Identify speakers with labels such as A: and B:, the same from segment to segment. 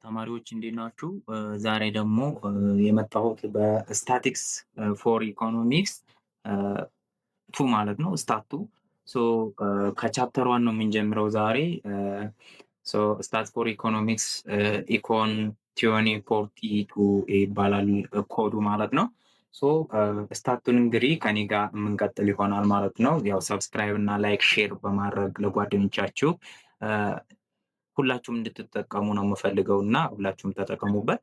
A: ተማሪዎች እንዴት ናችሁ? ዛሬ ደግሞ የመጣሁት በስታቲክስ ፎር ኢኮኖሚክስ ቱ ማለት ነው ስታት ቱ ከቻፕተር ዋን ነው የምንጀምረው ዛሬ። ስታት ፎር ኢኮኖሚክስ ኢኮን ቲዮኒ ፖርቲ ቱ ይባላል ኮዱ ማለት ነው። ስታቱን እንግዲህ ከኔ ጋር የምንቀጥል ይሆናል ማለት ነው። ያው ሰብስክራይብ እና ላይክ ሼር በማድረግ ለጓደኞቻችሁ ሁላችሁም እንድትጠቀሙ ነው የምፈልገው እና ሁላችሁም ተጠቀሙበት።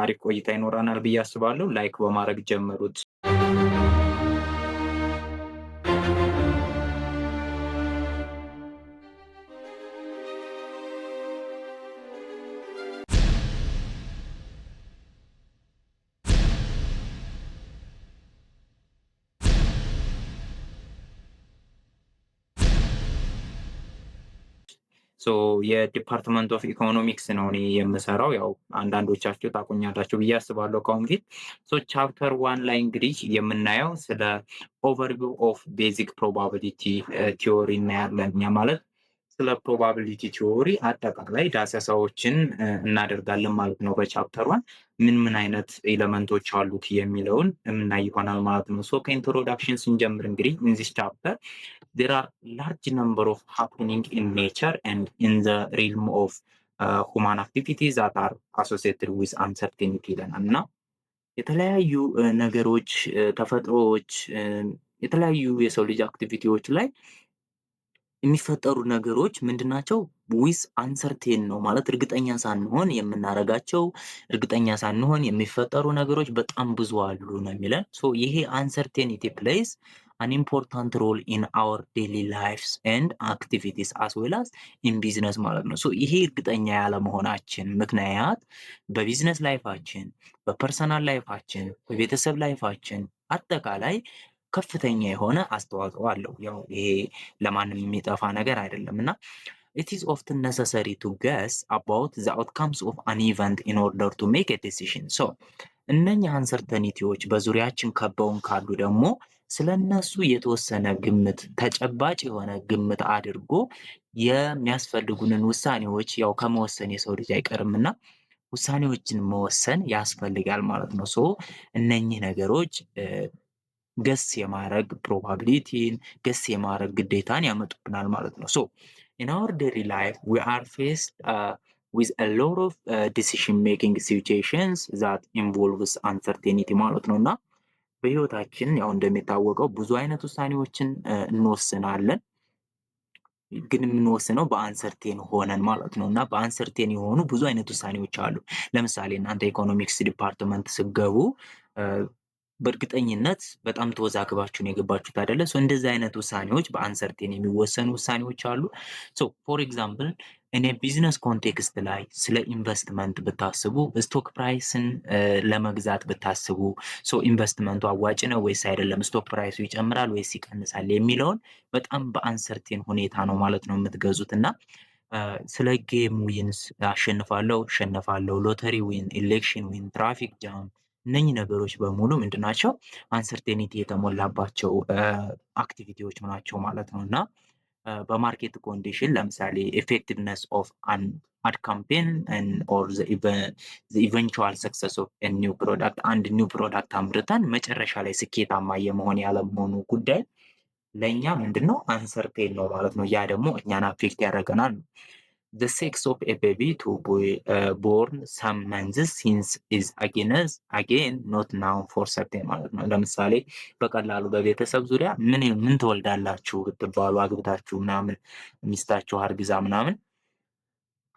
A: አሪፍ ቆይታ ይኖረናል ብዬ አስባለሁ። ላይክ በማድረግ ጀምሩት። የዲፓርትመንት ኦፍ ኢኮኖሚክስ ነው እኔ የምሰራው። ያው አንዳንዶቻችሁ ታቆኛላችሁ ብዬ አስባለሁ ከአሁን ፊት። ቻፕተር ዋን ላይ እንግዲህ የምናየው ስለ ኦቨርቪው ኦፍ ቤዚክ ፕሮባቢሊቲ ቲዎሪ እናያለን። እኛ ማለት ስለ ፕሮባቢሊቲ ቲዎሪ አጠቃላይ ዳሰሳዎችን እናደርጋለን ማለት ነው። በቻፕተር ዋን ምን ምን አይነት ኤሌመንቶች አሉት የሚለውን የምናይ ይሆናል ማለት ነው። ከኢንትሮዳክሽን ስንጀምር እንግዲህ ኢን ዚስ ቻፕተር there are large number of happening in nature and in the realm of human activities that are associated with uncertainty ይለናል እና የተለያዩ ነገሮች ተፈጥሮዎች የተለያዩ የሰው ልጅ አክቲቪቲዎች ላይ የሚፈጠሩ ነገሮች ምንድናቸው? ዊዝ አንሰርቴን ነው ማለት እርግጠኛ ሳንሆን የምናረጋቸው እርግጠኛ ሳንሆን የሚፈጠሩ ነገሮች በጣም ብዙ አሉ ነው የሚለን። ይሄ አንሰርቴኒቲ ፕሌይስ አን ኢምፖርታንት ሮል ኢን አወር ዴይሊ ላይፍስ ኤንድ አክቲቪቲስ አስ ዌል አስ ኢን ቢዝነስ ማለት ነው። ይሄ እርግጠኛ ያለመሆናችን ምክንያት በቢዝነስ ላይፋችን፣ በፐርሰናል ላይፋችን፣ በቤተሰብ ላይፋችን አጠቃላይ ከፍተኛ የሆነ አስተዋጽኦ አለው። ያው ይሄ ለማንም የሚጠፋ ነገር አይደለም እና it is often necessary to guess about the outcomes of an event in order to make a decision. እነኛ አንሰርተኒቲዎች በዙሪያችን ከበውን ካሉ ደግሞ ስለነሱ የተወሰነ ግምት ተጨባጭ የሆነ ግምት አድርጎ የሚያስፈልጉንን ውሳኔዎች ያው ከመወሰን የሰው ልጅ አይቀርምና ውሳኔዎችን መወሰን ያስፈልጋል ማለት ነው። እነኚህ ነገሮች ገስ የማድረግ ፕሮባቢሊቲን ገስ የማድረግ ግዴታን ያመጡብናል ማለት ነው። in our daily life we are faced with a lot of decision making situations that involves uncertainty ማለት ነው እና በህይወታችን ያው እንደሚታወቀው ብዙ አይነት ውሳኔዎችን እንወስናለን፣ ግን የምንወስነው በአንሰርቴን ሆነን ማለት ነው እና በአንሰርቴን የሆኑ ብዙ አይነት ውሳኔዎች አሉ። ለምሳሌ እናንተ ኢኮኖሚክስ ዲፓርትመንት ስገቡ በእርግጠኝነት በጣም ተወዛግባችሁን የገባችሁት አይደለ? እንደዚህ አይነት ውሳኔዎች በአንሰርቴን የሚወሰኑ ውሳኔዎች አሉ። ፎር ኤግዛምፕል እኔ ቢዝነስ ኮንቴክስት ላይ ስለ ኢንቨስትመንት ብታስቡ፣ ስቶክ ፕራይስን ለመግዛት ብታስቡ ኢንቨስትመንቱ አዋጭ ነው ወይስ አይደለም፣ ስቶክ ፕራይሱ ይጨምራል ወይስ ይቀንሳል የሚለውን በጣም በአንሰርቴን ሁኔታ ነው ማለት ነው የምትገዙት እና ስለ ጌም ዊንስ አሸንፋለሁ፣ ሎተሪ ዊን፣ ኤሌክሽን ዊን፣ ትራፊክ ጃም እነኚህ ነገሮች በሙሉ ምንድናቸው? አንሰርቴኒቲ የተሞላባቸው አክቲቪቲዎች ናቸው ማለት ነው እና በማርኬት ኮንዲሽን ለምሳሌ ኤፌክቲቭነስ ኦፍ አድ ካምፔን ኦር ኢቨንቹዋል ሰክሰስ ኦፍ ኒው ፕሮዳክት፣ አንድ ኒው ፕሮዳክት አምርተን መጨረሻ ላይ ስኬታማ የመሆን ያለመሆኑ ጉዳይ ለእኛ ምንድነው? አንሰርቴን ነው ማለት ነው። ያ ደግሞ እኛን አፌክት ያደርገናል ነው። The sex of a baby to be born some months since is again not known for certain ማለት ነው። ለምሳሌ በቀላሉ በቤተሰብ ዙሪያ ምን ትወልዳላችሁ ብትባሉ አግብታችሁ ምናምን ሚስታችሁ አርግዛ ምናምን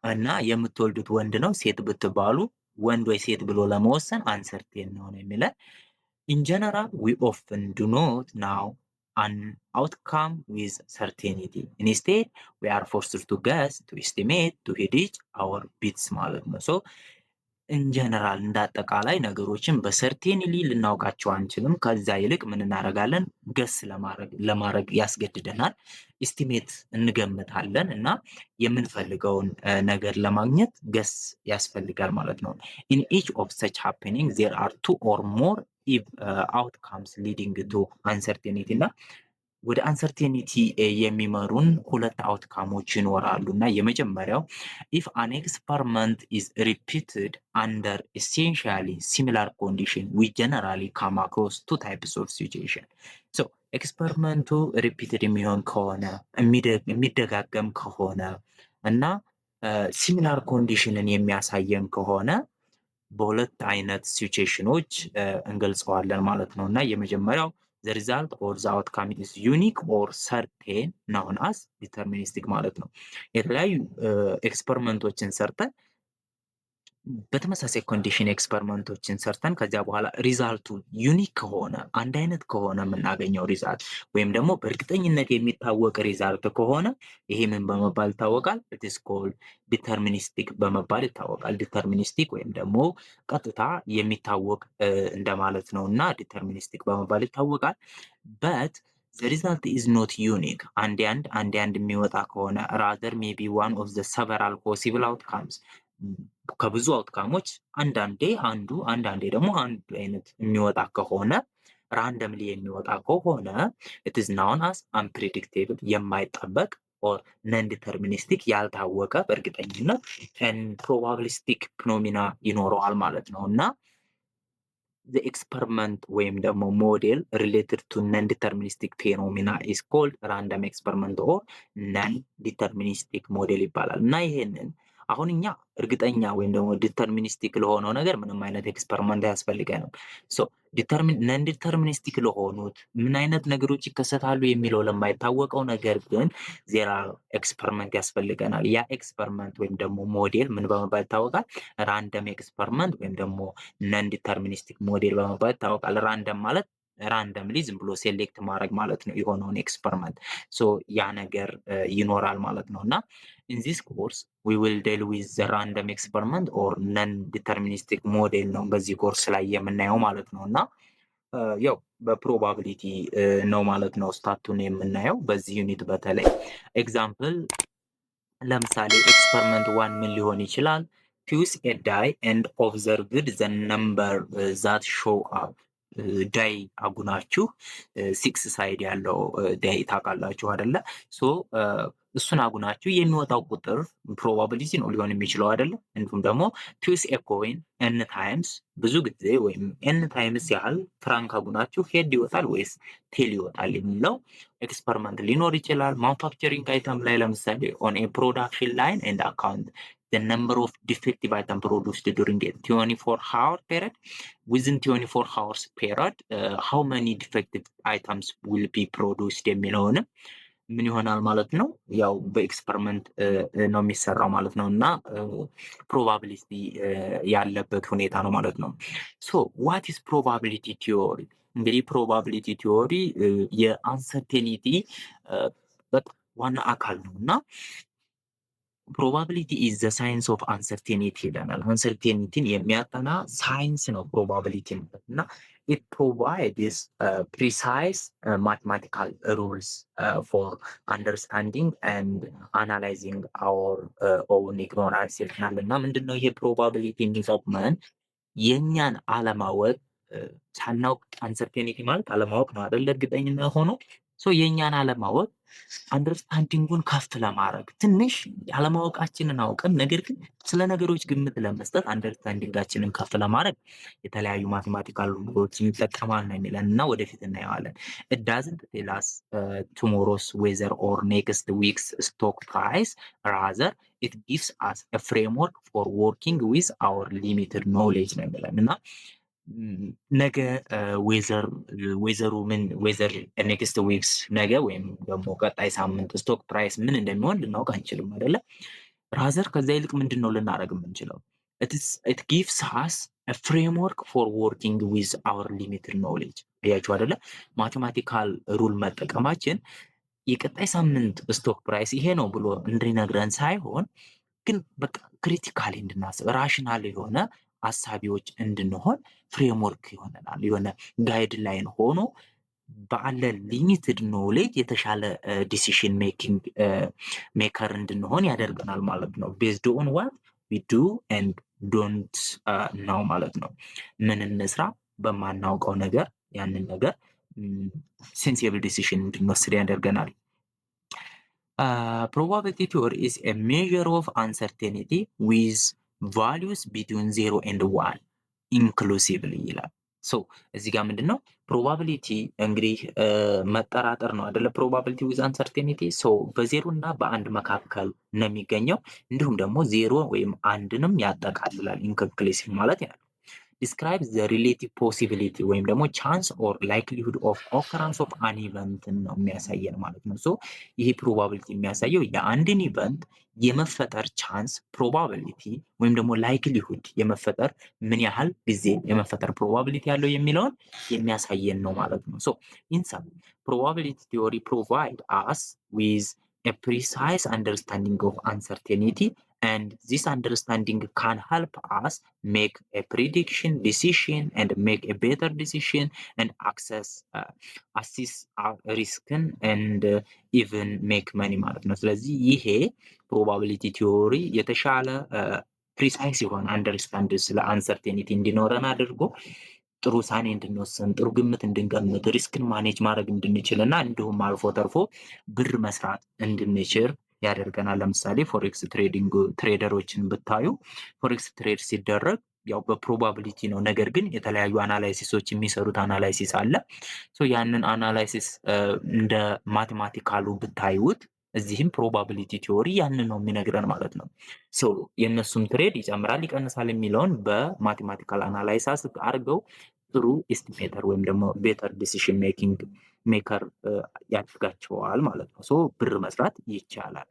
A: እና የምትወልዱት ወንድ ነው ሴት ብትባሉ ወንድ ወይ ሴት ብሎ ለመወሰን አንሰርቴን ነው የሚለን። In general we often do not know an outcome with certainty. Instead, we are forced to guess, to estimate, to hedge our bets ማለት ነው። in general እንዳጠቃላይ ነገሮችን በሰርቴንሊ ልናውቃቸው አንችልም። ከዛ ይልቅ ምን እናደርጋለን? ገስ ለማድረግ ያስገድደናል። ኢስቲሜት እንገምታለን እና የምንፈልገውን ነገር ለማግኘት ገስ ያስፈልጋል ማለት ነው። in each of such happening there are two or more outcomes leading to uncertainty እና ወደ አንሰርቴኒቲ የሚመሩን ሁለት አውትካሞች ይኖራሉ እና የመጀመሪያው ኢፍ አን ኤክስፐሪመንት ኢዝ ሪፒትድ አንደር ኤሴንሻሊ ሲሚላር ኮንዲሽን ዊ ጀነራሊ ካም አክሮስ ቱ ታይፕስ ኦፍ ሲቹዌሽን። ኤክስፐሪመንቱ ሪፒትድ የሚሆን ከሆነ የሚደጋገም ከሆነ እና ሲሚላር ኮንዲሽንን የሚያሳየን ከሆነ በሁለት አይነት ሲቹዌሽኖች እንገልጸዋለን ማለት ነው እና የመጀመሪያው the result or the outcome is unique or certain known as deterministic ማለት ነው። የተለያዩ ኤክስፐሪመንቶችን ሰርተን በተመሳሳይ ኮንዲሽን ኤክስፐሪመንቶችን ሰርተን ከዚያ በኋላ ሪዛልቱ ዩኒክ ከሆነ አንድ አይነት ከሆነ የምናገኘው ሪዛልት ወይም ደግሞ በእርግጠኝነት የሚታወቅ ሪዛልት ከሆነ ይሄ ምን በመባል ይታወቃል? it is called deterministic በመባል ይታወቃል። ዲተርሚኒስቲክ ወይም ደግሞ ቀጥታ የሚታወቅ እንደማለት ነው እና ዲተርሚኒስቲክ በመባል ይታወቃል። but the result is not unique አንድ የሚወጣ ከሆነ rather maybe one of the several possible outcomes ከብዙ አውትካሞች አንዳንዴ ደግሞ አንዱ አይነት የሚወጣ ከሆነ ራንደምሊ የሚወጣ ከሆነ it is known as unpredictable የማይጠበቅ or non-deterministic ያልታወቀ በእርግጠኝነት and probabilistic phenomena ይኖረዋል ማለት ነው እና the experiment ወይም ደግሞ ሞዴል related to non-deterministic phenomena is called random experiment or non-deterministic model ይባላል እና ይሄንን አሁን እኛ እርግጠኛ ወይም ደግሞ ዲተርሚኒስቲክ ለሆነው ነገር ምንም አይነት ኤክስፐሪመንት አያስፈልገንም። ነን ዲተርሚኒስቲክ ለሆኑት ምን አይነት ነገሮች ይከሰታሉ የሚለው ለማይታወቀው ነገር ግን ዜራ ኤክስፐሪመንት ያስፈልገናል። ያ ኤክስፐሪመንት ወይም ደግሞ ሞዴል ምን በመባል ይታወቃል? ራንደም ኤክስፐሪመንት ወይም ደግሞ ነን ዲተርሚኒስቲክ ሞዴል በመባል ይታወቃል። ራንደም ማለት ራንደምሊ ዝም ብሎ ሴሌክት ማድረግ ማለት ነው የሆነውን ኤክስፐሪመንት ያ ነገር ይኖራል ማለት ነው እና in this course we will deal with the random experiment or non-deterministic model ነው በዚህ ኮርስ ላይ የምናየው ማለት ነው እና ያው በፕሮባቢሊቲ ነው ማለት ነው ስታቱን የምናየው በዚህ ዩኒት በተለይ ኤግዛምፕል ለምሳሌ ኤክስፐሪመንት 1 ምን ሊሆን ይችላል? fuse a die and observed the number that show up ዳይ አጉናችሁ 6 ሳይድ ያለው ዳይ ታውቃላችሁ አይደለ? እሱን አጉናችሁ የሚወጣው ቁጥር ፕሮባቢሊቲ ነው ሊሆን የሚችለው አይደለ? እንዲሁም ደግሞ ቱስ ኤ ኮይን ኤን ታይምስ ብዙ ጊዜ ወይም ኤን ታይምስ ያህል ፍራንክ አጉናችሁ ሄድ ይወጣል ወይስ ቴል ይወጣል የሚለው ኤክስፐሪመንት ሊኖር ይችላል። ማኑፋክቸሪንግ አይተም ላይ ለምሳሌ ኦን ኤ ፕሮዳክሽን ላይን ኤንድ አካውንት the number of defective items produced during a 24-hour period. Within 24 hours period, how many defective items will be produced የሚለውን ምን ይሆናል ማለት ነው ያው በኤክስፐሪመንት ነው የሚሰራው ማለት ነው እና ፕሮባቢሊቲ ያለበት ሁኔታ ነው ማለት ነው። what is probability theory? እንግዲህ ፕሮባቢሊቲ ቲዮሪ የአንሰርቴኒቲ ዋና አካል ነው እና ፕሮባቢሊቲ ኢዝ ዘ ሳይንስ ኦፍ አንሰርቴኒቲ ይለናል። አንሰርቴኒቲን የሚያጠና ሳይንስ ነው ፕሮባቢሊቲ ማለት እና it provides precise mathematical rules for understanding and analyzing our own ignorance ይለናል እና ምንድነው ይሄ ፕሮባቢሊቲ የሚጠቅመን የኛን አለማወቅ ሳናውቅ አንሰርቴኒቲ ማለት አለማወቅ ነው አይደል? እርግጠኝነት ሆኖ የኛን አለማወቅ አንደርስታንዲንጉን ከፍ ለማድረግ ትንሽ አለማወቃችንን አውቀን ነገር ግን ስለ ነገሮች ግምት ለመስጠት አንደርስታንዲንጋችንን ከፍ ለማድረግ የተለያዩ ማቴማቲካል ሩሎችን ይጠቀማል ነው የሚለን እና ወደፊት እናየዋለን። it doesn't tell us tomorrow's weather or next week's stock price, rather it gives us a framework for working with our limited knowledge ነው የሚለን እና ነገ ዌዘሩ ምን ዌዘር ኔክስት ዊክስ ነገ ወይም ደግሞ ቀጣይ ሳምንት ስቶክ ፕራይስ ምን እንደሚሆን ልናውቅ አንችልም አይደለ? ራዘር ከዛ ይልቅ ምንድን ነው ልናደርግ የምንችለው? it gives us a framework for working with our limited knowledge። አያችሁ አይደለ? ማቴማቲካል ሩል መጠቀማችን የቀጣይ ሳምንት ስቶክ ፕራይስ ይሄ ነው ብሎ እንዲነግረን ሳይሆን ግን በቃ ክሪቲካሊ እንድናስብ ራሽናል የሆነ አሳቢዎች እንድንሆን ፍሬምወርክ ይሆነናል። የሆነ ጋይድ ላይን ሆኖ ባለ ሊሚትድ ኖሌጅ የተሻለ ዲሲሽን ሜኪንግ ሜከር እንድንሆን ያደርገናል ማለት ነው። ቤዝድ ኦን ዋት ዊ ዱ ኤንድ ዶንት ነው ማለት ነው። ምን እንስራ በማናውቀው ነገር ያንን ነገር ሴንሲብል ዲሲሽን እንድንወስድ ያደርገናል። ፕሮባቢሊቲ ቲዎሪ ኢዝ ኤ ሜዥር ኦፍ አንሰርቴኒቲ ዊዝ ቫሊዩስ ቢትዊን 0 ኤንድ 1 ኢንክሉሲቭሊ ይላል። ሶ እዚህ ጋር ምንድን ነው ፕሮባቢሊቲ እንግዲህ መጠራጠር ነው አይደለ? ፕሮባቢሊቲ ዊዝ አንሰርቴኒቲ ሶ በዜሮ እና በአንድ መካከል ነው የሚገኘው። እንዲሁም ደግሞ ዜሮ ወይም አንድንም ያጠቃልላል። ኢንኮንክሉሲቭ ማለት ያለው describes the relative possibility ወይም ደግሞ ቻንስ ኦር ላይክሊሁድ ኦፍ ኦከራንስ ኦፍ አን ኢቨንትን ነው የሚያሳየን ማለት ነው። ሶ ይሄ ፕሮባቢሊቲ የሚያሳየው የአንድን ኢቨንት የመፈጠር ቻንስ ፕሮባቢሊቲ ወይም ደግሞ ላይክሊሁድ የመፈጠር ምን ያህል ጊዜ የመፈጠር ፕሮባቢሊቲ ያለው የሚለውን የሚያሳየን ነው ማለት ነው። ሶ ኢን ሰም ፕሮባቢሊቲ ቲዮሪ ፕሮቫይድ አስ ዊዝ a precise understanding of uncertainty, and this understanding can help us make a prediction decision and make a better decision and assess risk and even make money ማለት ነው። ስለዚህ ይሄ ፕሮባቢሊቲ ቲዮሪ የተሻለ ፕሪሳይስ የሆነ አንደርስታንድ ስለ አንሰርቴኒቲ እንዲኖረን አድርጎ ጥሩ ውሳኔ እንድንወስን ጥሩ ግምት እንድንገምት ሪስክን ማኔጅ ማድረግ እንድንችል እና እንዲሁም አልፎ ተርፎ ብር መስራት እንድንችል ያደርገናል። ለምሳሌ ፎሬክስ ትሬደሮችን ብታዩ ፎሬክስ ትሬድ ሲደረግ ያው በፕሮባቢሊቲ ነው። ነገር ግን የተለያዩ አናላይሲሶች የሚሰሩት አናላይሲስ አለ። ያንን አናላይሲስ እንደ ማቴማቲካሉ ብታዩት እዚህም ፕሮባቢሊቲ ቲዮሪ ያንን ነው የሚነግረን ማለት ነው። የእነሱም ትሬድ ይጨምራል ይቀንሳል የሚለውን በማቴማቲካል አናላይሲስ አድርገው ጥሩ ኤስቲሜተር ወይም ደግሞ ቤተር ዲሲሽን ሜከር ያደርጋቸዋል ማለት ነው። ብር መስራት ይቻላል።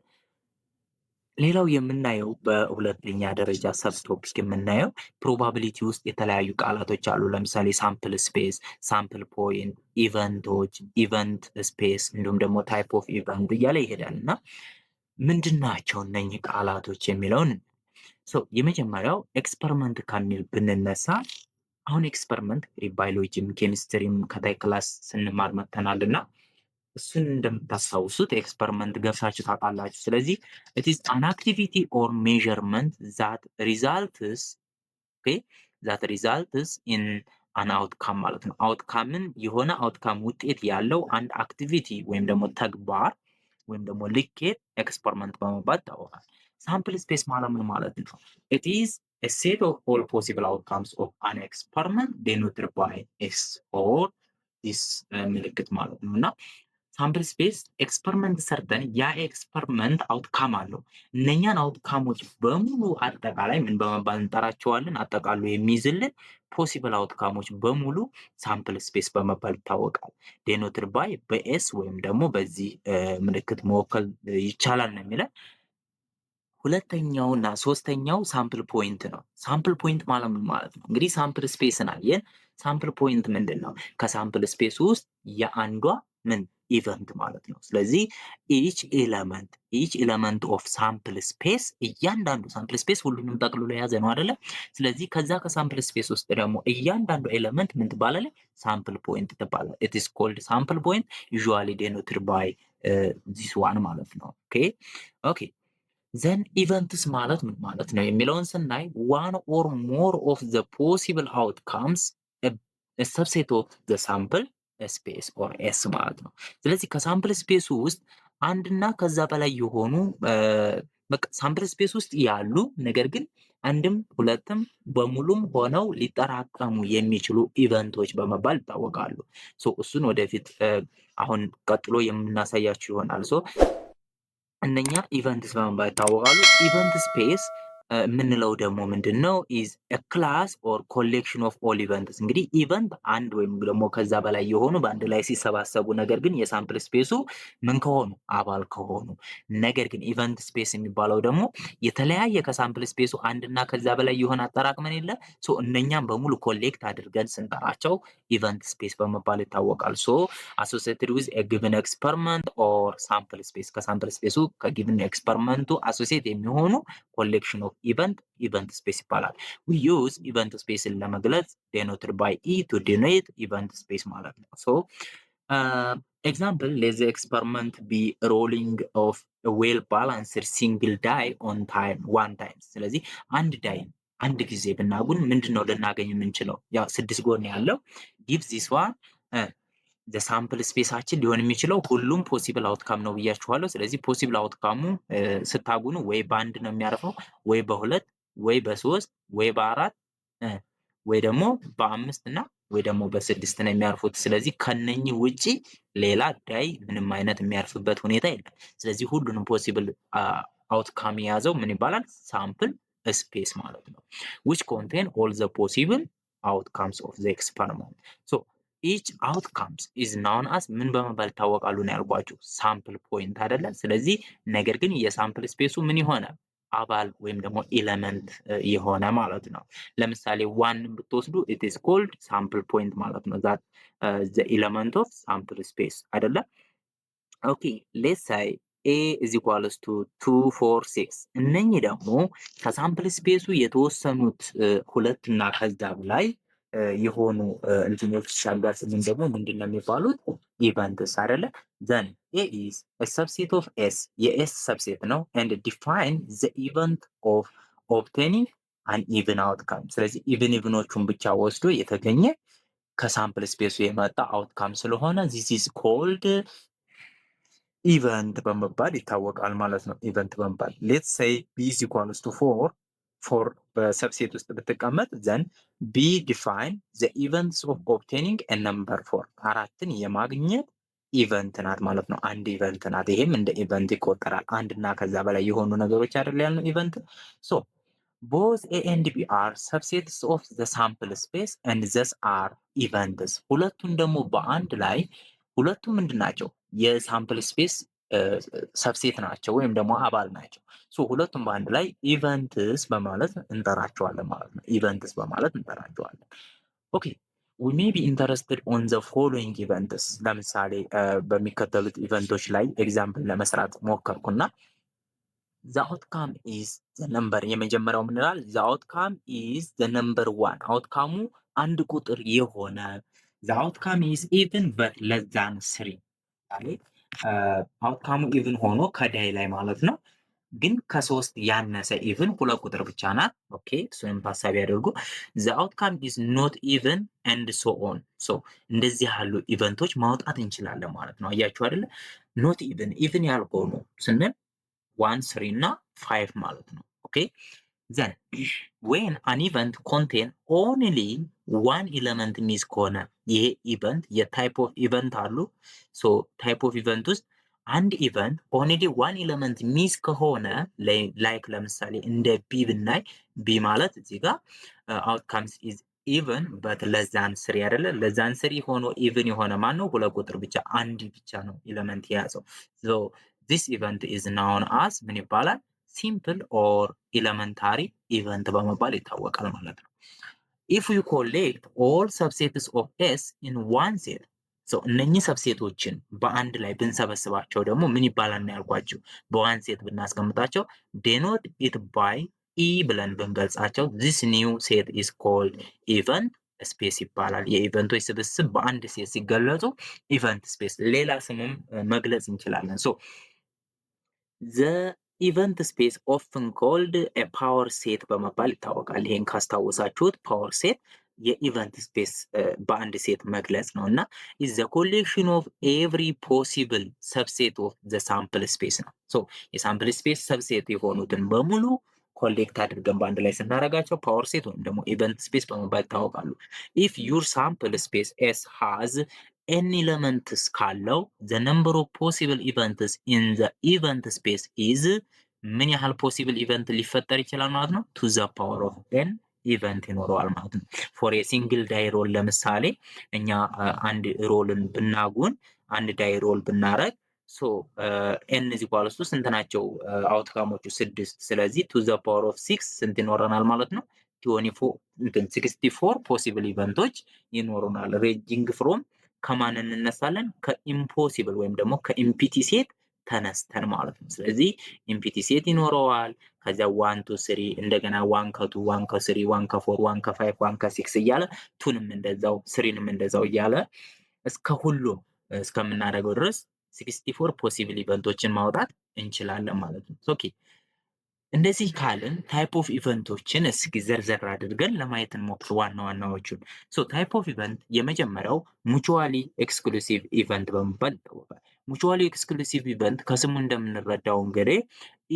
A: ሌላው የምናየው በሁለተኛ ደረጃ ሰብ ቶፒክ የምናየው ፕሮባቢሊቲ ውስጥ የተለያዩ ቃላቶች አሉ። ለምሳሌ ሳምፕል ስፔስ፣ ሳምፕል ፖይንት፣ ኢቨንቶች፣ ኢቨንት ስፔስ እንዲሁም ደግሞ ታይፕ ኦፍ ኢቨንት እያለ ይሄዳል እና ምንድን ናቸው እነኚህ ቃላቶች የሚለውን የመጀመሪያው ኤክስፐሪመንት ከሚል ብንነሳ አሁን ኤክስፐሪመንት ባዮሎጂም ኬሚስትሪም ከታይ ክላስ ስንማር መተናል እና እሱን እንደምታስታውሱት ኤክስፐሪመንት ገብሳችሁ ታውቃላችሁ። ስለዚህ it is an activity or measurement that results in an outcome ማለት ነው። አውትካምን የሆነ አውትካም ውጤት ያለው አንድ አክቲቪቲ ወይም ደግሞ ተግባር ወይም ደግሞ ልኬት ኤክስፐሪመንት በመባል ይታወቃል። ሳምፕል ስፔስ ማለት ምን ማለት ነው? it is a set of all possible outcomes of an experiment denoted by s or this ምልክት ማለት ነው እና ሳምፕል ስፔስ ኤክስፐሪመንት ሰርተን ያ ኤክስፐሪመንት አውትካም አለው። እነኛን አውትካሞች በሙሉ አጠቃላይ ምን በመባል እንጠራቸዋለን? አጠቃሉ የሚይዝልን ፖሲብል አውትካሞች በሙሉ ሳምፕል ስፔስ በመባል ይታወቃል። ዴኖትድ ባይ በኤስ ወይም ደግሞ በዚህ ምልክት መወከል ይቻላል ነው የሚለን። ሁለተኛው እና ሶስተኛው ሳምፕል ፖይንት ነው። ሳምፕል ፖይንት ማለት ምን ማለት ነው? እንግዲህ ሳምፕል ስፔስን አየን። ሳምፕል ፖይንት ምንድን ነው? ከሳምፕል ስፔስ ውስጥ የአንዷ ምን ኢቨንት ማለት ነው። ስለዚህ ኢች ኤለመንት ኦፍ ሳምፕል ስፔስ እያንዳንዱ ሳምፕል ስፔስ ሁሉንም ጠቅልሎ የያዘ ነው አይደለ? ስለዚህ ከዛ ከሳምፕል ስፔስ ውስጥ ደግሞ እያንዳንዱ ኤለመንት ምን ትባላለች? ሳምፕል ፖይንት ትባላለች። ኢት ኢዝ ኮልድ ሳምፕል ፖይንት ዩዥዋሊ ዴኖትድ ባይ ዚስ ዋን ማለት ነው። ኦኬ ዘን ኢቨንትስ ማለት ምን ማለት ነው የሚለውን ስናይ ዋን ኦር ሞር ኦፍ ዘ ፖሲብል አውትካምስ ሰብሴት ኦፍ ዘ ሳምፕል ስፔስ ኦር ኤስ ማለት ነው። ስለዚህ ከሳምፕል ስፔሱ ውስጥ አንድና ከዛ በላይ የሆኑ ሳምፕል ስፔስ ውስጥ ያሉ ነገር ግን አንድም ሁለትም በሙሉም ሆነው ሊጠራቀሙ የሚችሉ ኢቨንቶች በመባል ይታወቃሉ። እሱን ወደፊት አሁን ቀጥሎ የምናሳያችሁ ይሆናል። እነኛ ኢቨንትስ በመባል ይታወቃሉ። ኢቨንት ስፔስ የምንለው ደግሞ ምንድን ነው? ኢዝ ክላስ ኦር ኮሌክሽን ኦፍ ኦል ኢቨንትስ። እንግዲህ ኢቨንት አንድ ወይም ደግሞ ከዛ በላይ የሆኑ በአንድ ላይ ሲሰባሰቡ ነገር ግን የሳምፕል ስፔሱ ምን ከሆኑ አባል ከሆኑ። ነገር ግን ኢቨንት ስፔስ የሚባለው ደግሞ የተለያየ ከሳምፕል ስፔሱ አንድና ከዛ በላይ የሆነ አጠራቅመን የለ እነኛም በሙሉ ኮሌክት አድርገን ስንጠራቸው ኢቨንት ስፔስ በመባል ይታወቃል። አሶሲየትድ ዊዝ ጊቭን ኤክስፐሪመንት ኦር ሳምፕል ስፔስ፣ ከሳምፕል ስፔሱ ከጊቭን ኤክስፐሪመንቱ አሶሲየት የሚሆኑ ኮሌክሽን ኦፍ ኢቨንት ስፔስ ይባላል። ዊ ዩዝ ኢቨንት ስፔስን ለመግለጽ ዴኖትድ ባይ ኢ ቱ ዴኖት ኢቨንት ስፔስ ማለት ነው። ኤግዛምፕል ሌት ዘ ኤክስፐሪመንት ቢ ሮሊንግ ኦፍ ዌል ባላንስድ ሲንግል ዳይ ኦን ታይም ዋን ታይም። ስለዚህ አንድ ዳይን አንድ ጊዜ ብናጉን ምንድን ነው ልናገኝ የምንችለው? ያው 6 ጎን ያለው ጊቭ ዚስ ዋን ሳምፕል ስፔሳችን ሊሆን የሚችለው ሁሉም ፖሲብል አውትካም ነው ብያችኋለሁ። ስለዚህ ፖሲብል አውትካሙ ስታጉኑ ወይ በአንድ ነው የሚያርፈው ወይ በሁለት ወይ በሶስት ወይ በአራት ወይ ደግሞ በአምስት እና ወይ ደግሞ በስድስት ነው የሚያርፉት። ስለዚህ ከነኚህ ውጪ ሌላ ዳይ ምንም አይነት የሚያርፍበት ሁኔታ የለም። ስለዚህ ሁሉንም ፖሲብል አውትካም የያዘው ምን ይባላል? ሳምፕል ስፔስ ማለት ነው። which contain all the possible outcomes of the experiment. so each outcomes is known as ምን በመባል ይታወቃሉ ነው ያልኳችሁ? ሳምፕል ፖይንት አይደለ? ስለዚህ ነገር ግን የሳምፕል ስፔሱ ምን ይሆናል? አባል ወይም ደግሞ ኤለመንት የሆነ ማለት ነው። ለምሳሌ ዋን ብትወስዱ it is called sample point ማለት ነው። that the element of sample space አይደለ? ኦኬ let's say a is equals to 2 4 6 እነኚህ ደግሞ ከሳምፕል ስፔሱ የተወሰኑት ሁለት እና ከዛ በላይ የሆኑ እንትኖች ሲያጋጥሙን ደግሞ ምንድን ነው የሚባሉት? ኢቨንትስ አይደለ? then a is a subset of s የs ሰብሴት ነው and define the event of obtaining an even outcome። ስለዚህ ኢቭኖቹን ብቻ ወስዶ የተገኘ ከሳምፕል ስፔሱ የመጣ አውትካም ስለሆነ this is called ኢቨንት በመባል ይታወቃል ማለት ነው። ኢቨንት በመባል ሌትስ ሴይ ቢ ኢዝ ኢኳልስ ቱ 4 በሰብሴት ውስጥ ብትቀመጥ ዘን ቢ ዲፋይን ዘ ኢቨንትስ ኦፍ ኦብቴኒንግ ኤ ነምበር 4 አራትን የማግኘት ኢቨንት ናት ማለት ነው። አንድ ኢቨንት ናት። ይሄም እንደ ኢቨንት ይቆጠራል። አንድ እና ከዛ በላይ የሆኑ ነገሮች አይደል ያልነው ኢቨንት። ሶ ቦዝ ኤ ኤንድ ቢ አር ሰብሴትስ ኦፍ ዘ ሳምፕል ስፔስ ኤንድ ዘስ አር ኢቨንትስ። ሁለቱን ደግሞ በአንድ ላይ ሁለቱም ምንድን ናቸው? የሳምፕል ስፔስ ሰብሴት ናቸው ወይም ደግሞ አባል ናቸው። ሶ ሁለቱም በአንድ ላይ ኢቨንትስ በማለት እንጠራቸዋለን ማለት ነው። ኢቨንትስ በማለት እንጠራቸዋለን። ኦኬ ዊ ሜይ ቢ ኢንተረስትድ ኦን ዘ ፎሎዊንግ ኢቨንትስ። ለምሳሌ በሚከተሉት ኢቨንቶች ላይ ኤግዛምፕል ለመስራት ሞከርኩና ዘ አውትካም ኢዝ ዘ ነምበር። የመጀመሪያው ምን ይላል? ዘ አውትካም ኢዝ ዘ ነምበር 1 አውትካሙ አንድ ቁጥር የሆነ ዘ አውትካም ኢዝ ኢቭን በት ለስ ዛን 3 አውትካሙ ኢቭን ሆኖ ከዳይ ላይ ማለት ነው፣ ግን ከሶስት ያነሰ ኢቭን ሁለት ቁጥር ብቻ ናት። ኦኬ እሱንም ታሳቢ ያደርጉ። ዘ አውትካም ኢዝ ኖት ኢቭን ኤንድ ሶ ኦን። ሶ እንደዚህ ያሉ ኢቨንቶች ማውጣት እንችላለን ማለት ነው። አያችሁ አይደለ? ኖት ኢቭን ኢቭን ያልሆኑ ስንል 1 3 እና 5 ማለት ነው። ኦኬ ዘን ዌን አን ኢቨንት ኮንቴን ኦንሊ ዋን ኤለመንት ሚስ ከሆነ ይሄ ኢቨንት የታይፕ ኦፍ ኢቨንት አሉ። ሶ ታይፕ ኦፍ ኢቨንት ውስጥ አንድ ኢቨንት ኦንሊ ዋን ኤለመንት ሚስ ከሆነ ላይክ ለምሳሌ እንደ ቢ ብናይ ቢ ማለት እዚህ ጋር አውትካምስ ኢዝ ኢቨን በት ለዛን ስሪ አይደለ? ለዛን ስሪ ሆኖ ኢቨን የሆነ ማን ነው? ሁለት ቁጥር ብቻ አንድ ብቻ ነው ኤለመንት የያዘው። ሶ ዚስ ኢቨንት ኢዝ ናውን አስ ምን ይባላል? ሲምፕል ኦር ኤለመንታሪ ኢቨንት በመባል ይታወቃል ማለት ነው። ኢፍ ዩ ኮሌክት ኦል ሰብሴትስ ኦፍ ኤስ ኢን ዋን ሴት፣ እነኚህ ሰብሴቶችን በአንድ ላይ ብንሰበስባቸው ደግሞ ምን ይባላል ነው ያልኳቸው? በዋን ሴት ብናስቀምጣቸው ዴኖት ኢት ባይ ኢ ብለን ብንገልጻቸው ዚስ ኒው ሴት ኢዝ ኮልድ ኢቨንት ስፔስ ይባላል። የኢቨንቶች ስብስብ በአንድ ሴት ሲገለጹ ኢቨንት ስፔስ፣ ሌላ ስምም መግለጽ እንችላለን። ሶ ዘ ኢቨንት ስፔስ ኦፍን ኮልድ ፓወር ሴት በመባል ይታወቃል። ይሄን ካስታወሳችሁት ፓወር ሴት የኢቨንት ስፔስ በአንድ ሴት መግለጽ ነው እና ኢዝ ዘ ኮሌክሽን ኦፍ ኤቭሪ ፖሲብል ሰብሴት ኦፍ ዘ ሳምፕል ስፔስ ነው። ሶ የሳምፕል ስፔስ ሰብሴት የሆኑትን በሙሉ ኮሌክት አድርገን በአንድ ላይ ስናደርጋቸው ፓወር ሴት ወይም ደግሞ ኢቨንት ስፔስ በመባል ይታወቃሉ። ኢፍ ዩር ሳምፕል ስፔስ ኤስ ሃዝ ኤን ኤለመንትስ ካለው ዘ ነምበር ኦፍ ፖሲብል ኢቨንትስ ኢን ዘ ኢቨንት ስፔስ ኢዝ ምን ያህል ፖሲብል ኢቨንት ሊፈጠር ይችላል ማለት ነው? ቱ ዘ ፓወር ኦፍ ኤን ኢቨንት ይኖረዋል ማለት ነው። ፎር የሲንግል ዳይ ሮል ለምሳሌ እኛ አንድ ሮልን ብናጉን አንድ ዳይ ሮል ብናረግ ኤን ኢዝ ኢኳልስ ቱ ስንት ናቸው አውትካሞቹ? 6። ስለዚህ ቱ ዘ ፓወር ኦፍ 6 ስንት ይኖረናል ማለት ነው? 64 ፖሲብል ኢቨንቶች ይኖሩናል። ሬንጂንግ ፍሮም ከማን እንነሳለን? ከኢምፖሲብል ወይም ደግሞ ከኢምፒቲ ሴት ተነስተን ማለት ነው። ስለዚህ ኢምፒቲ ሴት ይኖረዋል። ከዚያ 1 2 3 እንደገና 1 ከ2 1 ከ3 1 ከ4 1 ከ5 1 ከ6 እያለ ቱንም እንደዛው ስሪንም እንደዛው እያለ እስከ ሁሉም እስከምናደርገው ድረስ 64 ፖሲብል ኢቨንቶችን ማውጣት እንችላለን ማለት ነው። ኦኬ እንደዚህ ካልን ታይፕ ኦፍ ኢቨንቶችን እስኪ ዘርዘር አድርገን ለማየት እንሞክር ዋና ዋናዎቹን። ታይፕ ኦፍ ኢቨንት የመጀመሪያው ሙቹዋሊ ኤክስክሉሲቭ ኢቨንት በመባል ይታወቃል። ሙቹዋሊ ኤክስክሉሲቭ ኢቨንት ከስሙ እንደምንረዳው እንግዲህ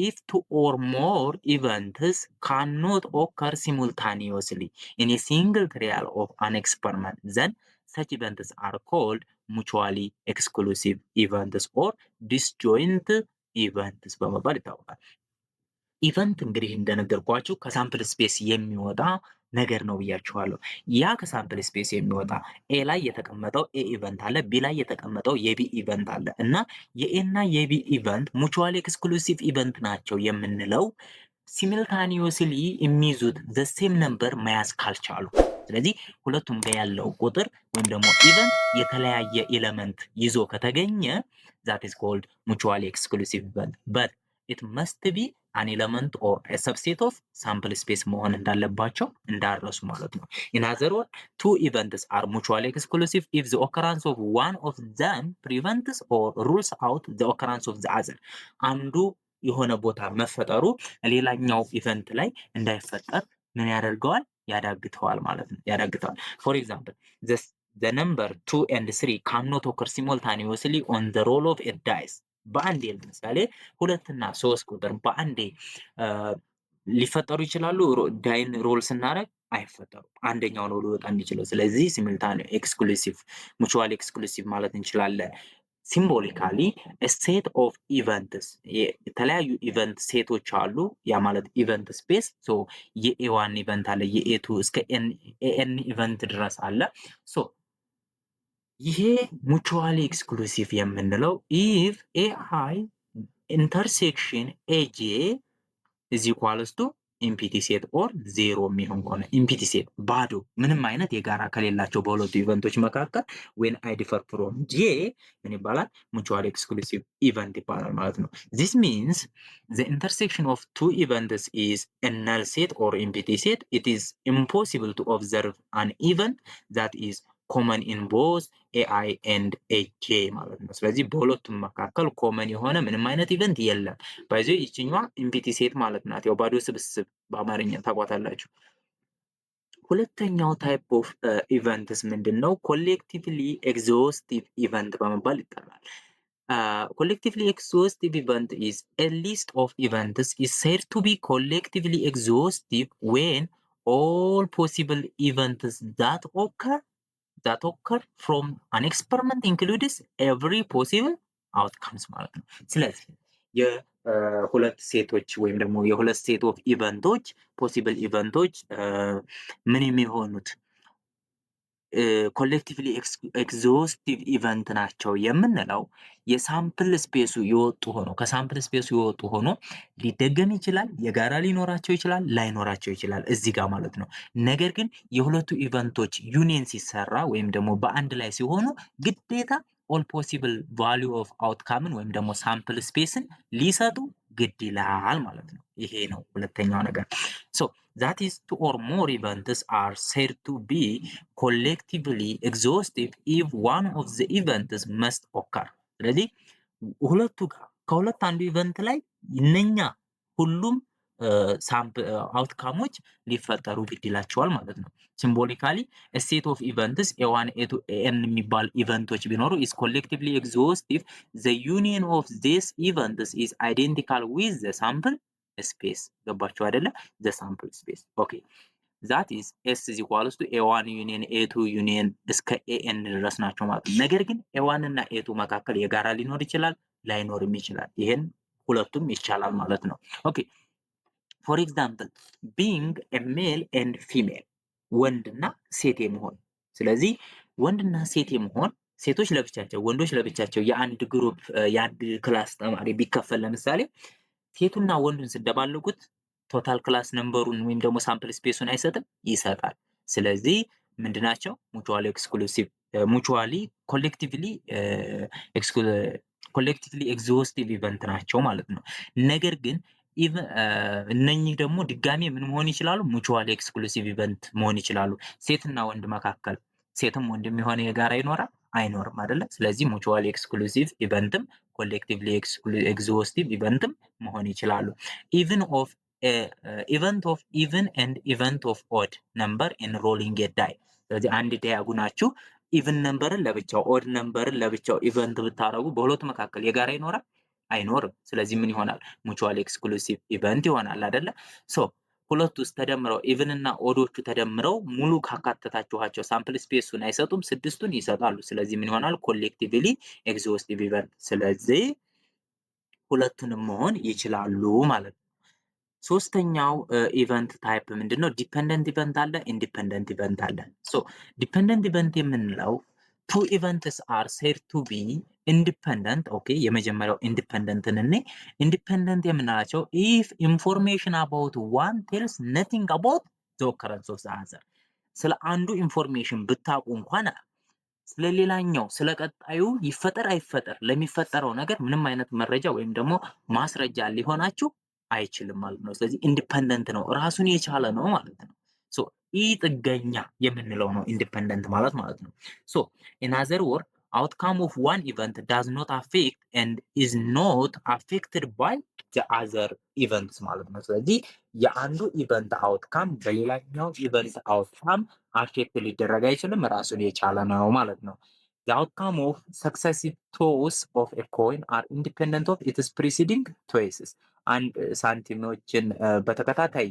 A: ኢፍ ቱ ኦር ሞር ኢቨንትስ ካኖት ኦከር ሲሙልታኒየስሊ ኢን ኤ ሲንግል ትራያል ኦፍ አን ኤክስፐሪመንት ዘን ሰች ኢቨንትስ አር ኮልድ ሙቹዋሊ ኤክስክሉሲቭ ኢቨንትስ ኦር ዲስጆይንት ኢቨንትስ በመባል ይታወቃል። ኢቨንት እንግዲህ እንደነገርኳችሁ ከሳምፕል ስፔስ የሚወጣ ነገር ነው ብያችኋለሁ። ያ ከሳምፕል ስፔስ የሚወጣ ኤ ላይ የተቀመጠው ኤ ኢቨንት አለ፣ ቢ ላይ የተቀመጠው የቢ ኢቨንት አለ እና የኤ እና የቢ ኢቨንት ሙቹዋሊ ኤክስክሉሲቭ ኢቨንት ናቸው የምንለው ሲሚልታኒየስሊ የሚይዙት ዘሴም ነምበር መያዝ ካልቻሉ። ስለዚህ ሁለቱም ጋር ያለው ቁጥር ወይም ደግሞ ኢቨንት የተለያየ ኤሌመንት ይዞ ከተገኘ ዛት ኢዝ ኮልድ ሙቹዋሊ ኤክስክሉሲቭ ኢቨንት በት ኢት መስት ቢ አን ኤለመንት ኦር ሰብሴት ኦፍ ሳምፕል ስፔስ መሆን እንዳለባቸው እንዳረሱ ማለት ነው። ኢን አዘር ወርድ ቱ ኢቨንትስ አር ሙቹዋሊ ኤክስክሉሲቭ ኢፍ ዘ ኦከራንስ ኦፍ ዋን ኦፍ ዘም ፕሪቨንትስ ኦር ሩልስ አውት ዘ ኦከራንስ ኦፍ ዘ አዘር። አንዱ የሆነ ቦታ መፈጠሩ ሌላኛው ኢቨንት ላይ እንዳይፈጠር ምን ያደርገዋል? ያዳግተዋል ማለት ነው። ያዳግተዋል። ፎር ኤግዛምፕል the number 2 and 3 cannot occur simultaneously on the roll of a dice። በአንዴ ለምሳሌ 2 እና 3 ቁጥር በአንዴ ሊፈጠሩ ይችላሉ። ዳይን ሮል ስናደርግ አይፈጠሩም። አንደኛው ነው ሊወጣ የሚችለው። ስለዚህ ሲሚልታኒ ኤክስክሉሲቭ ሙቹዋሊ ኤክስክሉሲቭ ማለት እንችላለን። ሲምቦሊካሊ ሴት ኦፍ ኢቨንትስ የተለያዩ ኢቨንት ሴቶች አሉ። ያ ማለት ኢቨንት ስፔስ የኤ1 ኢቨንት አለ፣ የኤ2 እስከ ኤን ኢቨንት ድረስ አለ። ይሄ ሙቹዋሊ ኤክስክሉሲቭ የምንለው ኢፍ ኤአይ ኢንተርሴክሽን ኤጄ ኢዝ ኢኳልስ ቱ ኢምፒቲ ሴት ኦር ዜሮ የሚሆን ከሆነ ኢምፒቲ ሴት ባዶ ምንም አይነት የጋራ ከሌላቸው በሁለቱ ኢቨንቶች መካከል ዌን አይ ዲፈር ፍሮም ጄ ምን ይባላል? ሙቹዋሊ ኤክስክሉሲቭ ኢቨንት ይባላል ማለት ነው። ዚስ ሚንስ ዘ ኢንተርሴክሽን ኦፍ ቱ ኢቨንትስ ኢዝ ኤ ነል ሴት ኦር ኢምፒቲ ሴት ኢት ኢዝ ኢምፖሲብል ቱ ኦብዘርቭ አን ኢቨንት ዛት ኢዝ ኮመን ኢን ቦዝ ኤአይ ኤንድ ኤጄ ማለት ነው። ስለዚህ በሁለቱም መካከል ኮመን የሆነ ምንም አይነት ኢቨንት የለም። በዚህ ይችኛዋ ኢምፒቲ ሴት ማለት ናት። ያው ባዶ ስብስብ በአማርኛ ታቋታላችሁ። ሁለተኛው ታይፕ ኦፍ ኢቨንትስ ምንድን ነው? ኮሌክቲቭሊ ኤግዞስቲቭ ኢቨንት በመባል ይጠራል። ኮሌክቲቭሊ ኤግዞስቲቭ ኢቨንት ኢዝ ኤ ሊስት ኦፍ ኢቨንትስ ኢዝ ሴድ ቱ ቢ ኮሌክቲቭሊ ኤግዞስቲቭ ዌን ኦል ፖሲብል ኢቨንትስ ዛት ኦከር ፍሮም አን ኤክስፐሪመንት ኢንክሉድስ ኤቭሪ ፖሲብል አውትካምስ ማለት ነው። ስለዚህ የሁለት ሴቶች ወይም ደግሞ የሁለት ሴት ኦፍ ኢቨንቶች ፖሲብል ኢቨንቶች ምን የሚሆኑት ኮሌክቲቭሊ ኤግዞስቲቭ ኢቨንት ናቸው የምንለው የሳምፕል ስፔሱ የወጡ ሆኖ ከሳምፕል ስፔሱ የወጡ ሆኖ ሊደገም ይችላል፣ የጋራ ሊኖራቸው ይችላል፣ ላይኖራቸው ይችላል እዚህ ጋር ማለት ነው። ነገር ግን የሁለቱ ኢቨንቶች ዩኒየን ሲሰራ ወይም ደግሞ በአንድ ላይ ሲሆኑ ግዴታ ኦል ፖሲብል ቫሊዩ ኦፍ አውትካምን ወይም ደግሞ ሳምፕል ስፔስን ሊሰጡ ግድ ይላል ማለት ነው። ይሄ ነው ሁለተኛው ነገር። that is two or more events are said to be collectively exhaustive if one of the events must occur። ስለዚህ ሁለቱ ጋር ከሁለት አንዱ ኢቨንት ላይ እነኛ ሁሉም አውትካሞች ሊፈጠሩ ግድ ይላቸዋል ማለት ነው። ሲምቦሊካሊ ስቴት ኦፍ ኢቨንትስ ኤ1 ኤ2 ኤን የሚባል ኢቨንቶች ቢኖሩ is collectively exhaustive the union of these events is identical with the sample space። ገባችሁ አይደለ? the sample space okay that is s is equals to a1 union a2 union እስከ an ድረስ ናቸው ማለት ነው። ነገር ግን a1 እና a2 መካከል የጋራ ሊኖር ይችላል፣ ላይኖርም ይችላል። ይሄን ሁለቱም ይቻላል ማለት ነው። ኦኬ for example being a male and female ወንድና ሴት የመሆን። ስለዚህ ወንድና ሴት የመሆን ሴቶች ለብቻቸው ወንዶች ለብቻቸው የአንድ ግሩፕ የአንድ ክላስ ተማሪ ቢከፈል ለምሳሌ ሴቱና ወንዱን ስደባለቁት ቶታል ክላስ ነምበሩን ወይም ደግሞ ሳምፕል ስፔሱን አይሰጥም? ይሰጣል። ስለዚህ ምንድናቸው? ሙቹዋሊ ኤክስክሉሲቭ ሙቹዋሊ ኮሌክቲቭሊ ኤግዞስቲቭ ኢቨንት ናቸው ማለት ነው። ነገር ግን እነኚህ ደግሞ ድጋሚ ምን መሆን ይችላሉ? ሙቹዋሊ ኤክስክሉሲቭ ኢቨንት መሆን ይችላሉ። ሴትና ወንድ መካከል ሴትም ወንድም የሆነ የጋራ ይኖራል አይኖርም አይደለ? ስለዚህ ሙቹዋሊ ኤክስክሉሲቭ ኢቨንትም ኮሌክቲቭሊ ኤግዞስቲቭ ኢቨንትም መሆን ይችላሉ። ኢቨንት ኦፍ ኢቭን ኤንድ ኢቨንት ኦፍ ኦድ ነምበር ኢን ሮሊንግ ዳይ። ስለዚህ አንድ ዲያጉናችሁ ኢቭን ነምበርን ለብቻው ኦድ ነምበርን ለብቻው ኢቨንት ብታረጉ በሁለቱ መካከል የጋራ ይኖራል አይኖርም። ስለዚህ ምን ይሆናል? ሙቹዋል ኤክስክሉሲቭ ኢቨንት ይሆናል አይደለ? ሶ ሁለቱ ውስጥ ተደምረው ኢቭን እና ኦዶቹ ተደምረው ሙሉ ካካተታችኋቸው ሳምፕል ስፔሱን አይሰጡም፣ ስድስቱን ይሰጣሉ። ስለዚህ ምን ይሆናል? ኮሌክቲቭሊ ኤግዞስቲቭ ኢቨንት። ስለዚህ ሁለቱንም መሆን ይችላሉ ማለት ነው። ሶስተኛው ኢቨንት ታይፕ ምንድነው? ዲፔንደንት ኢቨንት አለ፣ ኢንዲፔንደንት ኢቨንት አለ። ሶ ዲፔንደንት ኢቨንት የምንለው ቱ ኢቨንትስ አር ሴድ ቱ ቢ ኢንዲፔንደንት። ኦኬ የመጀመሪያው ኢንዲፔንደንትን እኔ ኢንዲፔንደንት የምንላቸው ኢፍ ኢንፎርሜሽን አባውት ዋን ቴልስ ነቲንግ አባውት ዘ ኦከረንስ ኦፍ ዘ አዘር። ስለ አንዱ ኢንፎርሜሽን ብታውቁ እንኳን ስለሌላኛው ስለ ቀጣዩ ይፈጠር አይፈጠር ለሚፈጠረው ነገር ምንም አይነት መረጃ ወይም ደግሞ ማስረጃ ሊሆናችሁ አይችልም ማለት ነው። ስለዚህ ኢንዲፔንደንት ነው፣ ራሱን የቻለ ነው ማለት ነው። ሶ ኢ ጥገኛ የምንለው ነው ኢንዲፔንደንት ማለት ነው። ሶ ኢን አዘር ወርድ outcome of one event does not affect and is not affected by the other events ማለት ነው። ስለዚህ የአንዱ ኢቨንት አውትካም በሌላኛው ኢቨንት አውትካም አፌክት ሊደረግ አይችልም፣ ራሱን የቻለ ነው ማለት ነው። The outcome of successive toss of a coin are independent of its preceding tosses. አንድ ሳንቲሞችን በተከታታይ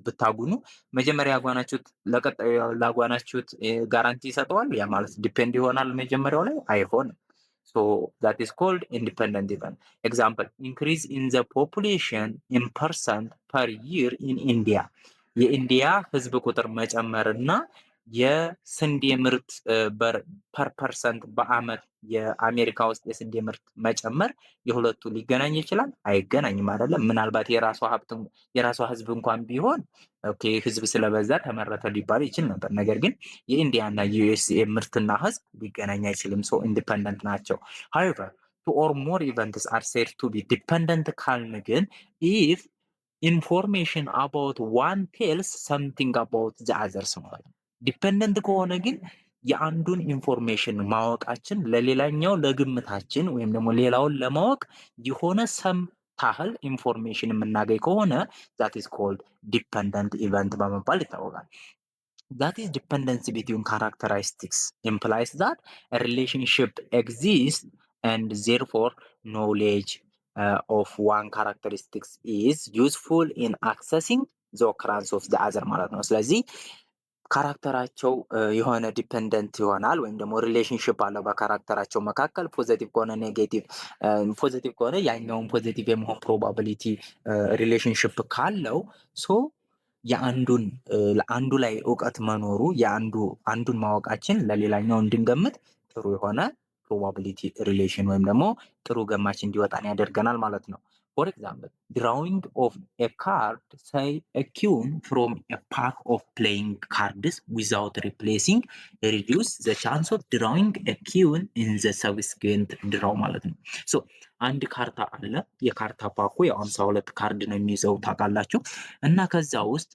A: ብታጉኑ መጀመሪያ ያጓናችሁት ለቀጣዩ ላጓናችሁት ጋራንቲ ይሰጠዋል? ያ ማለት ዲፔንድ ይሆናል መጀመሪያው ላይ አይሆንም። So that is called independent event. Example, increase in the population in percent per year in India. የኢንዲያ ህዝብ ቁጥር መጨመርና የስንዴ ምርት ፐር ፐርሰንት በአመት የአሜሪካ ውስጥ የስንዴ ምርት መጨመር የሁለቱ ሊገናኝ ይችላል? አይገናኝም አይደለም። ምናልባት የራሷ ህዝብ እንኳን ቢሆን ኦኬ ህዝብ ስለበዛ ተመረተ ሊባል ይችል ነበር። ነገር ግን የኢንዲያና የዩኤስኤ ምርትና ህዝብ ሊገናኝ አይችልም። ሶ ኢንዲፔንደንት ናቸው። however two or more events are said to be dependent ካልን ግን if information about one tells something about the others ማለት ነው። ዲፔንደንት ከሆነ ግን የአንዱን ኢንፎርሜሽን ማወቃችን ለሌላኛው ለግምታችን ወይም ደግሞ ሌላውን ለማወቅ የሆነ ሰም ታህል ኢንፎርሜሽን የምናገኝ ከሆነ that is called dependent event በመባል ይታወቃል። that is dependency between characteristics implies that a relationship exists and therefore knowledge of one characteristics is useful in accessing the occurrence of the other ማለት ነው። ስለዚህ ካራክተራቸው የሆነ ዲፔንደንት ይሆናል ወይም ደግሞ ሪሌሽንሽፕ አለው በካራክተራቸው መካከል። ፖዚቲቭ ከሆነ ኔጌቲቭ፣ ፖዚቲቭ ከሆነ ያኛውን ፖዚቲቭ የመሆን ፕሮባቢሊቲ ሪሌሽንሽፕ ካለው ሶ ለአንዱ ላይ እውቀት መኖሩ አንዱን ማወቃችን ለሌላኛው እንድንገምት ጥሩ የሆነ ፕሮባቢሊቲ ሪሌሽን ወይም ደግሞ ጥሩ ገማች እንዲወጣን ያደርገናል ማለት ነው። For example, drawing of a card, say a queen from a pack of playing cards without replacing reduce the chance of drawing a queen in the subsequent draw ማለት ነው። ሶ አንድ ካርታ አለ። የካርታ ፓኩ ያው 52 ካርድ ነው የሚይዘው ታውቃላችሁ። እና ከዛ ውስጥ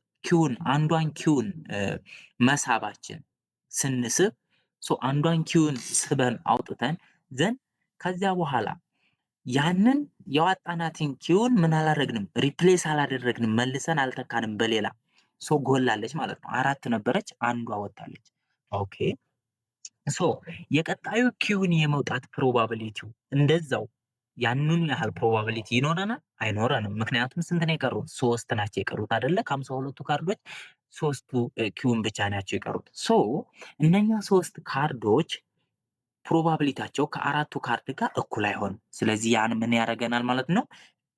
A: አንዷን ኪውን መሳባችን ስንስብ ሶ አንዷን ኪውን ስበን አውጥተን ዘን ከዚያ በኋላ ያንን የዋጣናትን ኪውን ምን አላደረግንም? ሪፕሌስ አላደረግንም፣ መልሰን አልተካንም በሌላ ሶ ጎላለች ማለት ነው። 4 ነበረች፣ አንዷ ወጣለች። ኦኬ ሶ የቀጣዩ ኪውን የመውጣት ፕሮባቢሊቲው እንደዛው ያንኑ ያህል ፕሮባቢሊቲ ይኖረናል አይኖረንም? ምክንያቱም ስንት ነው የቀሩት? 3 ናቸው የቀሩት አይደለ? ከ52ቱ ካርዶች 3ቱ ኪውን ብቻ ናቸው የቀሩት። ሶ እነኛ 3 ካርዶች ፕሮባቢሊቲያቸው ከ4ቱ ካርድ ጋር እኩል አይሆንም። ስለዚህ ያን ምን ያደርገናል ማለት ነው?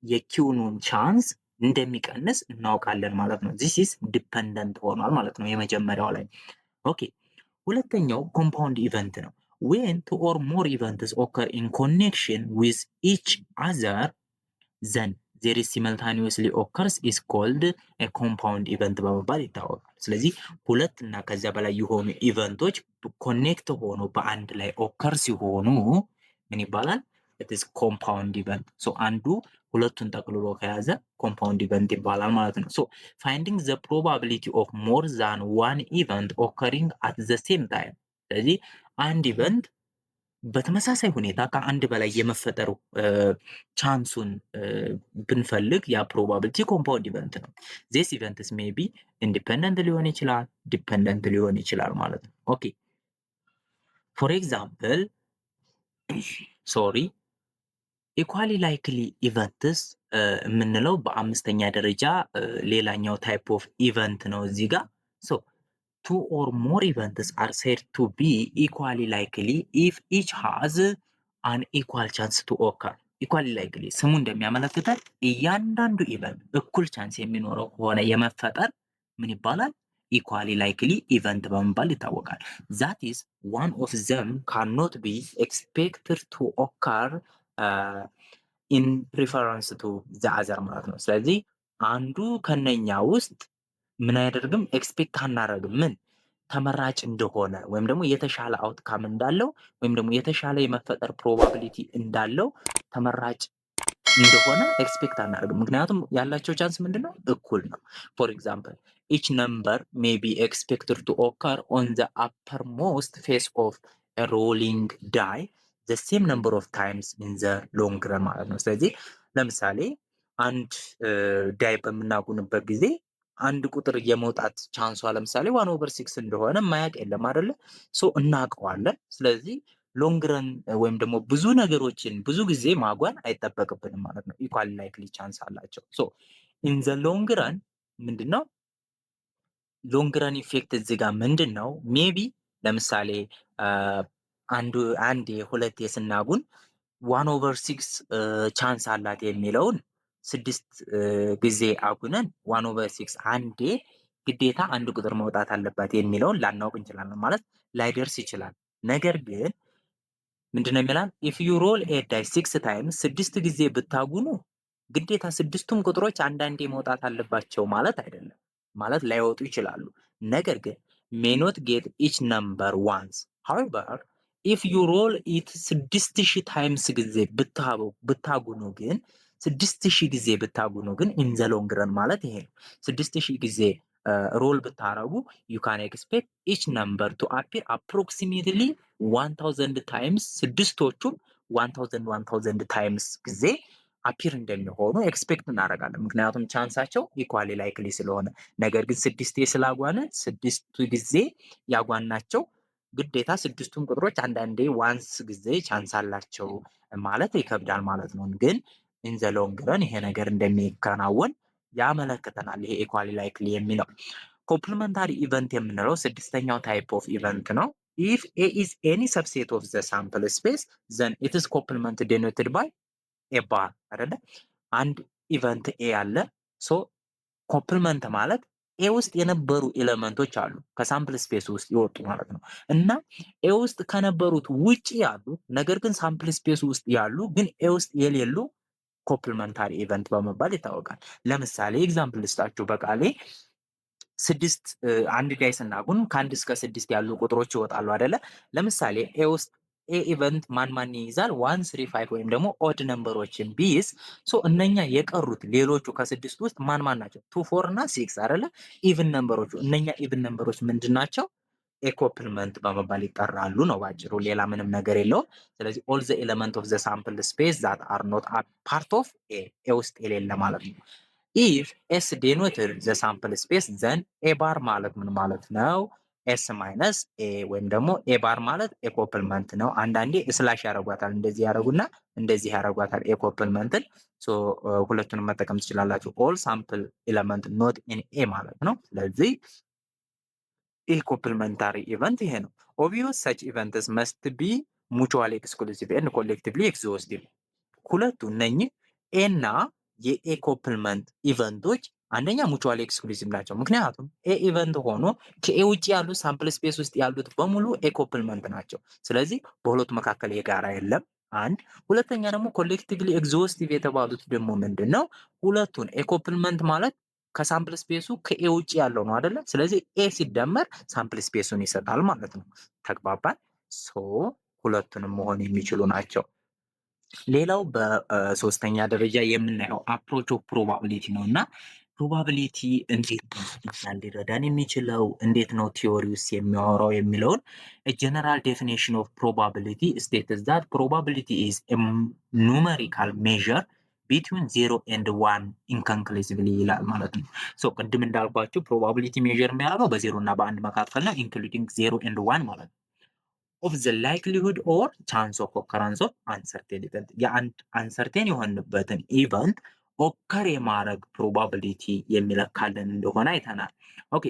A: የኪውኑን ቻንስ እንደሚቀንስ እናውቃለን ማለት ነው። ዚስ ኢዝ ዲፔንደንት ሆኗል ማለት ነው የመጀመሪያው ላይ። ኦኬ ሁለተኛው ኮምፓውንድ ኢቨንት ነው። when two or more events occur in connection with each other then there is simultaneously occurs is called a compound event በመባል ይታወቃል። ስለዚህ ሁለት እና ከዚያ በላይ የሆኑ ኢቨንቶች ኮኔክት ሆኖ በአንድ ላይ ኦከር ሲሆኑ ምን ይባላል? it is compound event። so አንዱ ሁለቱን ጠቅልሎ ከያዘ compound event ይባላል ማለት ነው። so finding the probability of more than one event occurring at the same time። ስለዚህ አንድ ኢቨንት በተመሳሳይ ሁኔታ ከአንድ በላይ የመፈጠሩ ቻንሱን ብንፈልግ ያ ፕሮባቢሊቲ ኮምፓውንድ ኢቨንት ነው። ዚስ ኢቨንትስ ሜይ ቢ ኢንዲፔንደንት ሊሆን ይችላል፣ ዲፔንደንት ሊሆን ይችላል ማለት ነው። ኦኬ ፎር ኤግዛምፕል ሶሪ ኢኳሊ ላይክሊ ኢቨንትስ የምንለው በአምስተኛ ደረጃ ሌላኛው ታይፕ ኦፍ ኢቨንት ነው እዚህ ጋር ሶ two or more events are said to be equally likely if each has an equal chance to occur. equally likely ስሙ እንደሚያመለክተን እያንዳንዱ ኢቨንት እኩል ቻንስ የሚኖረው ከሆነ የመፈጠር ምን ይባላል? equally likely event በመባል ይታወቃል። that is one of them cannot be expected to occur in preference to the other ማለት ነው። ስለዚህ አንዱ ከነኛ ውስጥ ምን አያደርግም? ኤክስፔክት አናደርግም ምን ተመራጭ እንደሆነ ወይም ደግሞ የተሻለ አውትካም እንዳለው ወይም ደግሞ የተሻለ የመፈጠር ፕሮባቢሊቲ እንዳለው ተመራጭ እንደሆነ ኤክስፔክት አናደርግም። ምክንያቱም ያላቸው ቻንስ ምንድነው? እኩል ነው። ፎር ኤግዛምፕል ኢች ነምበር ሜይ ቢ ኤክስፔክትድ ቱ ኦከር ኦን ዘ አፐር ሞስት ፌስ ኦፍ ሮሊንግ ዳይ ዘ ሴም ነምበር ኦፍ ታይምስ ኢን ዘ ሎንግ ረን ማለት ነው። ስለዚህ ለምሳሌ አንድ ዳይ በምናጉንበት ጊዜ አንድ ቁጥር የመውጣት ቻንሷ ለምሳሌ 1/6 እንደሆነ ማያቅ የለም አይደለ? ሶ እናውቀዋለን። ስለዚህ ሎንግ ረን ወይም ደግሞ ብዙ ነገሮችን ብዙ ጊዜ ማጓን አይጠበቅብንም ማለት ነው። ኢኳል ላይክሊ ቻንስ አላቸው። ሶ ኢን ዘ ሎንግ ረን ምንድነው ሎንግ ረን ኢፌክት እዚህ ጋር ምንድን ነው? ሜቢ ለምሳሌ አንድ ሁለት የስናጉን 1/6 ቻንስ አላት የሚለውን 6 ጊዜ አጉነን 1/6 አንዴ ግዴታ አንድ ቁጥር መውጣት አለባት የሚለውን ላናውቅ እንችላለን ማለት ላይደርስ ይችላል። ነገር ግን ምንድነው የሚላል if you roll a die 6 times 6 ጊዜ ብታጉኑ ግዴታ ስድስቱም ቁጥሮች አንዳንዴ መውጣት አለባቸው ማለት አይደለም። ማለት ላይወጡ ይችላሉ። ነገር ግን may not get each number once. However if you roll it 6000 times ጊዜ ብታጉኑ ግን 6000 ጊዜ ብታጉኑ ግን in the long run ማለት ይሄ ነው። 6000 ጊዜ ሮል ብታረጉ you can expect each number to appear approximately 1000 times ስድስቶቹም 1000 times ጊዜ አፒር እንደሚሆኑ ኤክስፔክት እናደርጋለን። ምክንያቱም ቻንሳቸው ኢኳሊ ላይክሊ ስለሆነ። ነገር ግን 6 ስላጓነ 6 ጊዜ ያጓናቸው ግዴታ ስድስቱም ቁጥሮች አንዳንዴ ዋንስ ጊዜ ቻንስ አላቸው ማለት ይከብዳል ማለት ነው። ግን ኢን ዘ ሎንግ ረን ይሄ ነገር እንደሚከናወን ያመለክተናል። ይሄ ኢኳሊ ላይክሊ የሚለው ኮምፕሊመንታሪ ኢቨንት የምንለው ስድስተኛው ታይፕ ኦፍ ኢቨንት ነው። if A is any subset of the sample space then it is complement denoted by a bar አይደለ? አንድ ኢቨንት ኤ አለ። ሶ ኮምፕሊመንት ማለት ኤ ውስጥ የነበሩ ኤሌመንቶች አሉ ከሳምፕል ስፔስ ውስጥ ይወጡ ማለት ነው። እና ኤ ውስጥ ከነበሩት ውጪ ያሉ ነገር ግን ሳምፕል ስፔስ ውስጥ ያሉ ግን ኤ ውስጥ የሌሉ ኮምፕሊመንታሪ ኢቨንት በመባል ይታወቃል። ለምሳሌ ኤግዛምፕል ልስጣችሁ በቃሌ አንድ ዳይ ስናጉን ከአንድ እስከ 6 ያሉ ቁጥሮች ይወጣሉ አይደለ? ለምሳሌ ኤ ውስጥ ኤ ኢቨንት ማን ይይዛል? 1 3 5 ወይም ደግሞ ኦድ ነምበሮችን ቢይዝ ሶ እነኛ የቀሩት ሌሎቹ ከስድስት ውስጥ ማን ናቸው? 2 4 እና 6 አይደለ? ኢቭን ነምበሮቹ እነኛ ኢቭን ነምበሮች ምንድን ናቸው? ኤ ኮምፕሊመንት በመባል ይጠራሉ ነው ባጭሩ። ሌላ ምንም ነገር የለውም። ስለዚህ ኦል ዘ ኤሌመንት ኦፍ ዘ ሳምፕል ስፔስ ዛት አር ኖት ፓርት ኦፍ ኤ ውስጥ የሌለ ማለት ነው። ኢፍ ኤስ ዴኖትድ ዘ ሳምፕል ስፔስ ዘን ኤ ባር ማለት ምን ማለት ነው? ኤስ ማይነስ ኤ ወይም ደግሞ ኤ ባር ማለት ኤ ኮምፕሊመንት ነው። አንዳንዴ ስላሽ ያደርጓታል፣ እንደዚህ ያደርጉና እንደዚህ ያደርጓታል ኤ ኮምፕሊመንትን። ሶ ሁለቱንም መጠቀም ትችላላችሁ። ኦል ሳምፕል ኤሌመንት ኖት ኢን ኤ ማለት ነው። ስለዚህ ይህ ኮምፕሊመንታሪ ኢቨንት ይሄ ነው። ኦብቪየስ ሰች ኢቨንትስ መስት ቢ ሙቹዋሊ ኤክስክሉሲቭ ኤንድ ኮሌክቲቭሊ ኤግዞስቲቭ። ሁለቱ እነኚህ ኤ እና የኤ ኮምፕሊመንት ኢቨንቶች አንደኛ ሙቹዋሊ ኤክስክሉሲቭ ናቸው። ምክንያቱም ኤ ኢቨንት ሆኖ ከኤ ውጭ ያሉት ሳምፕል ስፔስ ውስጥ ያሉት በሙሉ ኤ ኮምፕሊመንት ናቸው። ስለዚህ በሁለቱ መካከል የጋራ የለም። አንድ ሁለተኛ ደግሞ ኮሌክቲቭሊ ኤግዞስቲቭ የተባሉት ደግሞ ምንድን ነው? ሁለቱን ኤ ኮምፕሊመንት ማለት ከሳምፕል ስፔሱ ከኤ ውጭ ያለው ነው አይደለ? ስለዚህ ኤ ሲደመር ሳምፕል ስፔሱን ይሰጣል ማለት ነው። ተግባባን? ሶ ሁለቱንም መሆን የሚችሉ ናቸው። ሌላው በሶስተኛ ደረጃ የምናየው አፕሮች ኦፍ ፕሮባቢሊቲ ነው እና ፕሮባቢሊቲ እንዴት ነው እኛን ሊረዳን የሚችለው? እንዴት ነው ቲዮሪውስ የሚያወራው የሚለውን ጀነራል ዴፊኒሽን ኦፍ ፕሮባቢሊቲ ስቴትስ ዛት ፕሮባቢሊቲ ኢዝ ኑሜሪካል ሜዥር ቢትዊን 0 and 1 ኢንኮንክሉሲቭሊ ይላል ማለት ነው። ሶ ቅድም እንዳልኳችሁ ፕሮባቢሊቲ ሜዥር የሚያደርገው በ0 እና በ1 መካከል ነው ኢንክሉዲንግ 0 and 1 ማለት ነው። ኦፍ ዘ ላይክሊሁድ ኦር ቻንስ ኦፍ ኦከራንስ ኦፍ አንሰርቴን ኢቨንት የአንድ አንሰርቴን የሆንበትን ኢቨንት ኦከር የማድረግ ፕሮባቢሊቲ የሚለካልን እንደሆነ አይተናል። ኦኬ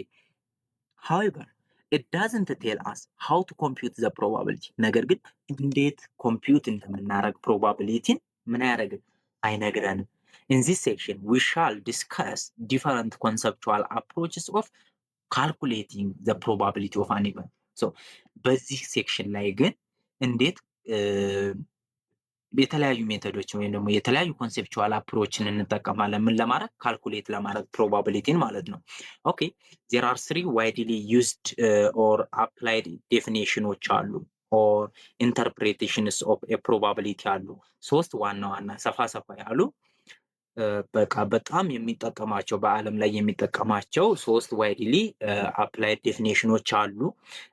A: however it doesn't tell us how to compute the probability ነገር ግን እንዴት ኮምፒውት እንደምናደርግ ፕሮባቢሊቲን ምን ያደርግ አይነግረንም። in this section we shall discuss different conceptual approaches of calculating the probability of an event. so በዚህ ሴክሽን ላይ ግን እንዴት የተለያዩ ሜቶዶች ወይም ደግሞ የተለያዩ ኮንሴፕቹዋል አፕሮችን እንጠቀማለን ምን ለማድረግ ካልኩሌት ለማድረግ ፕሮባቢሊቲን ማለት ነው። ኦኬ there are three widely used or applied definitions አሉ or interpretations of a probability አሉ። ሶስት ዋና ዋና ሰፋ ሰፋ ያሉ በቃ በጣም የሚጠቀማቸው በአለም ላይ የሚጠቀማቸው ሶስት ዋይድሊ አፕላይድ ዴፊኒሽኖች አሉ።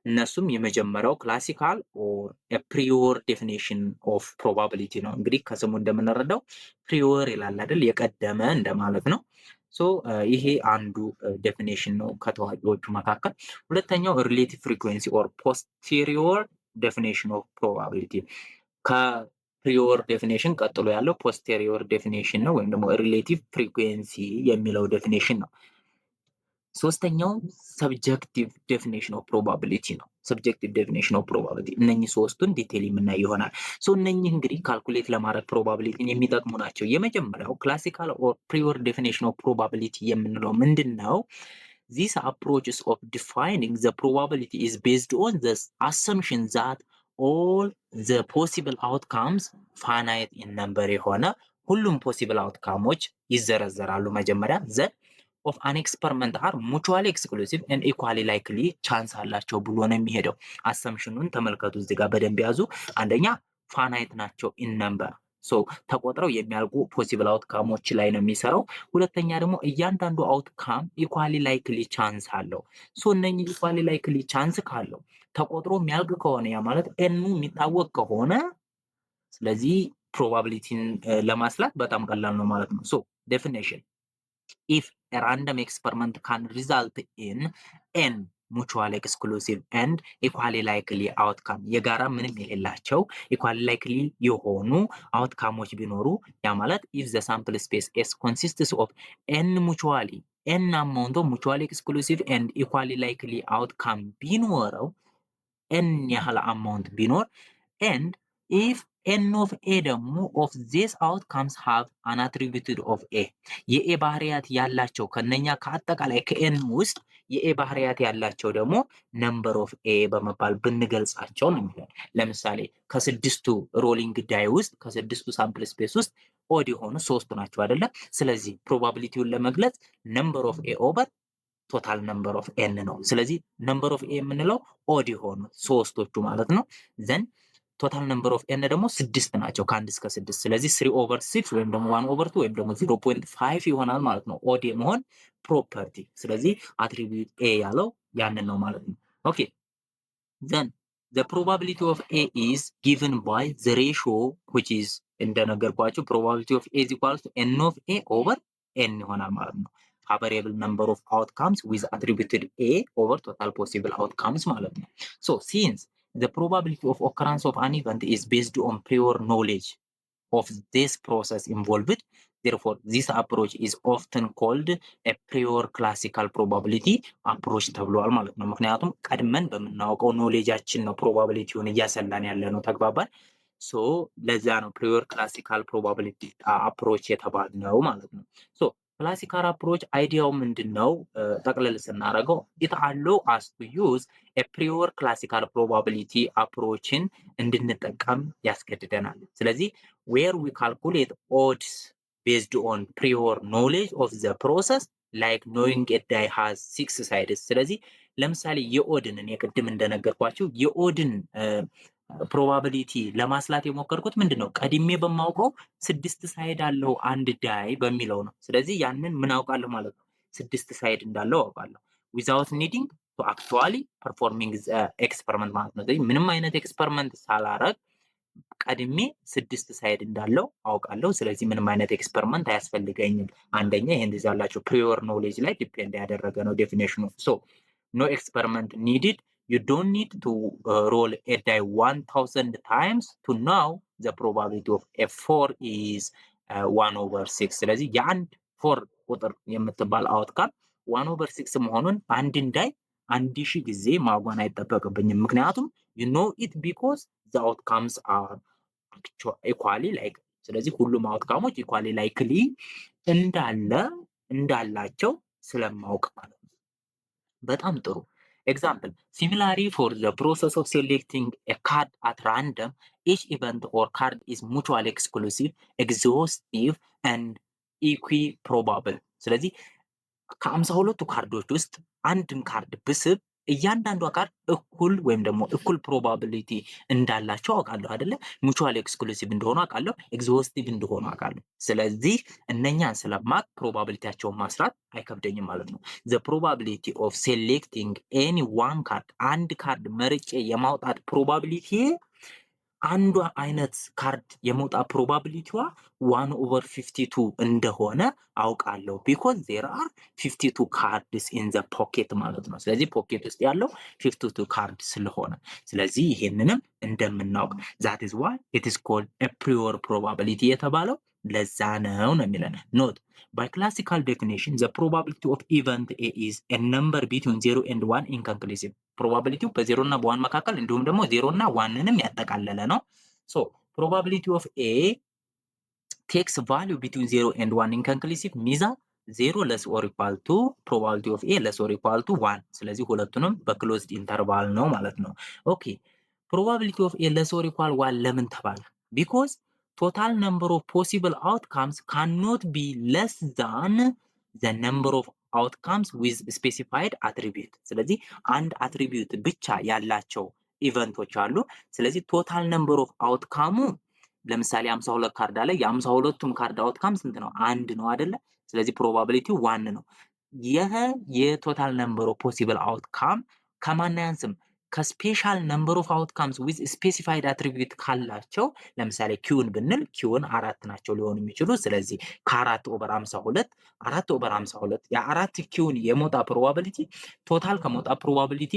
A: እነሱም የመጀመሪያው ክላሲካል ኦር ፕሪዮር ዴፊኒሽን ኦፍ ፕሮባቢሊቲ ነው። እንግዲህ ከስሙ እንደምንረዳው ፕሪዮር ይላል አይደል የቀደመ እንደማለት ነው። ሶ ይሄ አንዱ ዴፊኒሽን ነው ከተዋጊዎቹ መካከል። ሁለተኛው ሪሌቲቭ ፍሪኩዌንሲ ኦር ፖስቴሪዮር ዴፊኒሽን ኦፍ ፕሮባቢሊቲ ፕሪዮር ዴፊኒሽን ቀጥሎ ያለው ፖስቴሪዮር ዴፊኒሽን ነው ወይም ደግሞ ሪሌቲቭ ፍሪኩዌንሲ የሚለው ዴፊኒሽን ነው። ሶስተኛው ሰብጀክቲቭ ዴፊኒሽን ኦፍ ፕሮባቢሊቲ ነው። ሰብጀክቲቭ ዴፊኒሽን ኦፍ ፕሮባቢሊቲ እነኚህ ሶስቱን ዲቴል የምናይ ይሆናል። ሶ እነኚህ እንግዲህ ካልኩሌት ለማድረግ ፕሮባቢሊቲን የሚጠቅሙ ናቸው። የመጀመሪያው ክላሲካል ኦር ፕሪዮር ዴፊኒሽን ኦፍ ፕሮባቢሊቲ የምንለው ምንድን ነው? These approaches of defining the probability is based on the assumption that all the possible outcomes finite in number የሆነ ሁሉም possible outcomeዎች ይዘረዘራሉ መጀመሪያ then of an experiment are mutually exclusive and equally likely chance አላቸው ብሎ ነው የሚሄደው። አሰምሽኑን ተመልከቱ እዚህ ጋር በደንብ ያዙ። አንደኛ finite ናቸው in number ሶ ተቆጥረው የሚያልቁ ፖሲብል አውትካሞች ላይ ነው የሚሰራው። ሁለተኛ ደግሞ እያንዳንዱ አውትካም ኢኳሊ ላይክሊ ቻንስ አለው። ሶ እነኚህ ኢኳሊ ላይክሊ ቻንስ ካለው ተቆጥሮ የሚያልቅ ከሆነ ያ ማለት ኤኑ የሚታወቅ ከሆነ ስለዚህ ፕሮባቢሊቲን ለማስላት በጣም ቀላል ነው ማለት ነው። ሶ ዴፊኒሽን if a random experiment can result in n mutually exclusive and equally likely outcome የጋራ ምንም የሌላቸው equally likely የሆኑ outcomeዎች ቢኖሩ ያ ማለት if the sample space S consists of n amount of mutually exclusive and equally likely outcome ቢኖረው n ያህል amount ቢኖር and if n of a ደግሞ of these outcomes have an attribute of a የኤ ባህሪያት ያላቸው ከነኛ ከአጠቃላይ ከኤን ውስጥ የኤ ባህሪያት ያላቸው ደግሞ ነምበር ኦፍ ኤ በመባል ብንገልጻቸው ነው የሚለው። ለምሳሌ ከስድስቱ ሮሊንግ ዳይ ውስጥ ከስድስቱ ሳምፕል ስፔስ ውስጥ ኦድ የሆኑ ሶስቱ ናቸው አይደለ? ስለዚህ ፕሮባቢሊቲውን ለመግለጽ ነምበር ኦፍ ኤ ኦቨር ቶታል ነምበር ኦፍ ኤን ነው። ስለዚህ ነምበር ኦፍ ኤ የምንለው ኦድ የሆኑ ሶስቶቹ ማለት ነው። ዘን ቶታል ነምበር ኦፍ ኤን ደግሞ 6 ናቸው ከ1 እስከ 6። ስለዚህ 3/6 ወይም ደግሞ 1/2 ወይም ደግሞ 0.5 ይሆናል ማለት ነው ኦድ የመሆን ፕሮፐርቲ። ስለዚህ አትሪቢዩት ኤ ያለው ያንን ነው ማለት ነው። ኦኬ then the probability of A is given by the ratio which is እንደነገርኳችሁ probability of A is equal to n of A over n ይሆናል ማለት ነው። variable number of outcomes with attributed A over total possible outcomes ማለት ነው። so since the probability of occurrence of an event is based on prior knowledge of this process involved, therefore this approach is often called a prior classical probability approach ተብሏል ማለት ነው። ምክንያቱም ቀድመን በምናውቀው ኖሌጃችን ነው ፕሮባቢሊቲውን እያሰላን ያለ ነው። ተግባባን? ሶ ለዛ ነው prior classical probability approach የተባለው ማለት ነው። ሶ ክላሲካል አፕሮች አይዲያው ምንድነው? ጠቅለል ስናደርገው it allow us to use a prior classical probability approachን እንድንጠቀም ያስገድደናል። ስለዚህ where we calculate odds based on prior knowledge of the process like knowing a die has 6 sides። ስለዚህ ለምሳሌ የኦድን የቅድም እንደነገርኳችሁ የኦድን ፕሮባቢሊቲ ለማስላት የሞከርኩት ምንድነው? ቀድሜ በማውቀው 6 ሳይድ አለው አንድ ዳይ በሚለው ነው። ስለዚህ ያንን ምን አውቃለሁ ማለት ነው? 6 ሳይድ እንዳለው አውቃለሁ ዊዛውት ኒዲንግ ቱ አክቹዋሊ ፐርፎርሚንግ ኤክስፐሪመንት ማለት ነው። ስለዚህ ምንም አይነት ኤክስፐሪመንት ሳላረግ ቀድሜ 6 ሳይድ እንዳለው አውቃለሁ። ስለዚህ ምንም አይነት ኤክስፐሪመንት አያስፈልገኝም። አንደኛ ይሄ እንደዚህ ያላቸው ፕሪዮር ኖሌጅ ላይ ዲፔንድ ያደረገ ነው ዴፊኔሽኑ። ሶ ኖ ኤክስፐሪመንት ኒድድ you don't need to roll a die 1000 times to know the probability of f4 is 1/6 ስለዚህ የአንድ ፎር ቁጥር የምትባል አውትካም 1/6 መሆኑን አንድን ዳይ 1000 ጊዜ ማጓን አይጠበቅብኝም። ምክንያቱም you know it because the outcomes are equally like ስለዚህ ሁሉም አውትካሞች ኢኳሊ ላይክሊ እንዳላቸው ስለማውቅ ማለት ነው። በጣም ጥሩ example similarly for the process of selecting a card at random each event or card is mutually exclusive exhaustive and equiprobable ስለዚህ ከ52ቱ ካርዶች ውስጥ አንድን ካርድ ብስብ እያንዳንዷ ካርድ እኩል ወይም ደግሞ እኩል ፕሮባቢሊቲ እንዳላቸው አውቃለሁ አይደለ? ሙቹዋሊ ኤክስክሉሲቭ እንደሆኑ አውቃለሁ፣ ኤግዞስቲቭ እንደሆኑ አውቃለሁ። ስለዚህ እነኛን ስለማቅ ፕሮባቢሊቲያቸውን ማስራት አይከብደኝም ማለት ነው። ዘ ፕሮባቢሊቲ ኦፍ ሴሌክቲንግ ኤኒ ዋን ካርድ አንድ ካርድ መርጬ የማውጣት ፕሮባቢሊቲ አንዷ አይነት ካርድ የመውጣት ፕሮባቢሊቲዋ 1/52 እንደሆነ አውቃለሁ ቢኮዝ ዜር አር 52 ካርድስ ኢን ዘ ፖኬት ማለት ነው። ስለዚህ ፖኬት ውስጥ ያለው 52 ካርድ ስለሆነ ስለዚህ ይሄንንም እንደምናውቅ ዛት ኢዝ ዋይ ኢት ኢዝ ኮልድ ኤ ፕሪዮር ፕሮባቢሊቲ የተባለው ለዛ ነው የሚለን። ኖት by classical definition the probability of event A is a number between 0 and 1 inconclusive probability በ0 እና በ1 መካከል እንዲሁም ደግሞ 0 እና 1ንም ያጠቃለለ ነው። so probability of A takes value between 0 and 1 inconclusive ሚዛ 0 less or equal to probability of A less or equal to 1 ስለዚህ ሁለቱንም በክሎዝድ ኢንተርቫል ነው ማለት ነው። ኦኬ probability of A less or equal 1 ለምን ተባለ? because total number of possible outcomes cannot be less than the number of outcomes with specified attribute ስለዚህ አንድ አትሪቢዩት ብቻ ያላቸው ኢቨንቶች አሉ። ስለዚህ ቶታል ነምበር ኦፍ አውትካሙ ለምሳሌ 52 ካርድ አለ። የ52ቱም ካርድ አውትካም ስንት ነው? አንድ ነው አይደለ? ስለዚህ ፕሮባቢሊቲው 1 ነው። ይሄ የቶታል ነምበር ኦፍ ፖሲብል አውትካም ከማን ያንስም? ከስፔሻል ነምበር ኦፍ አውትካምስ ዊዝ ስፔሲፋይድ አትሪቢዩት ካላቸው ለምሳሌ ኪውን ብንል ኪውን 4 ናቸው ሊሆኑ የሚችሉ ስለዚህ ከ4/52 4/52 የአራት ኪውን የሞጣ ፕሮባቢሊቲ ቶታል ከሞጣ ፕሮባቢሊቲ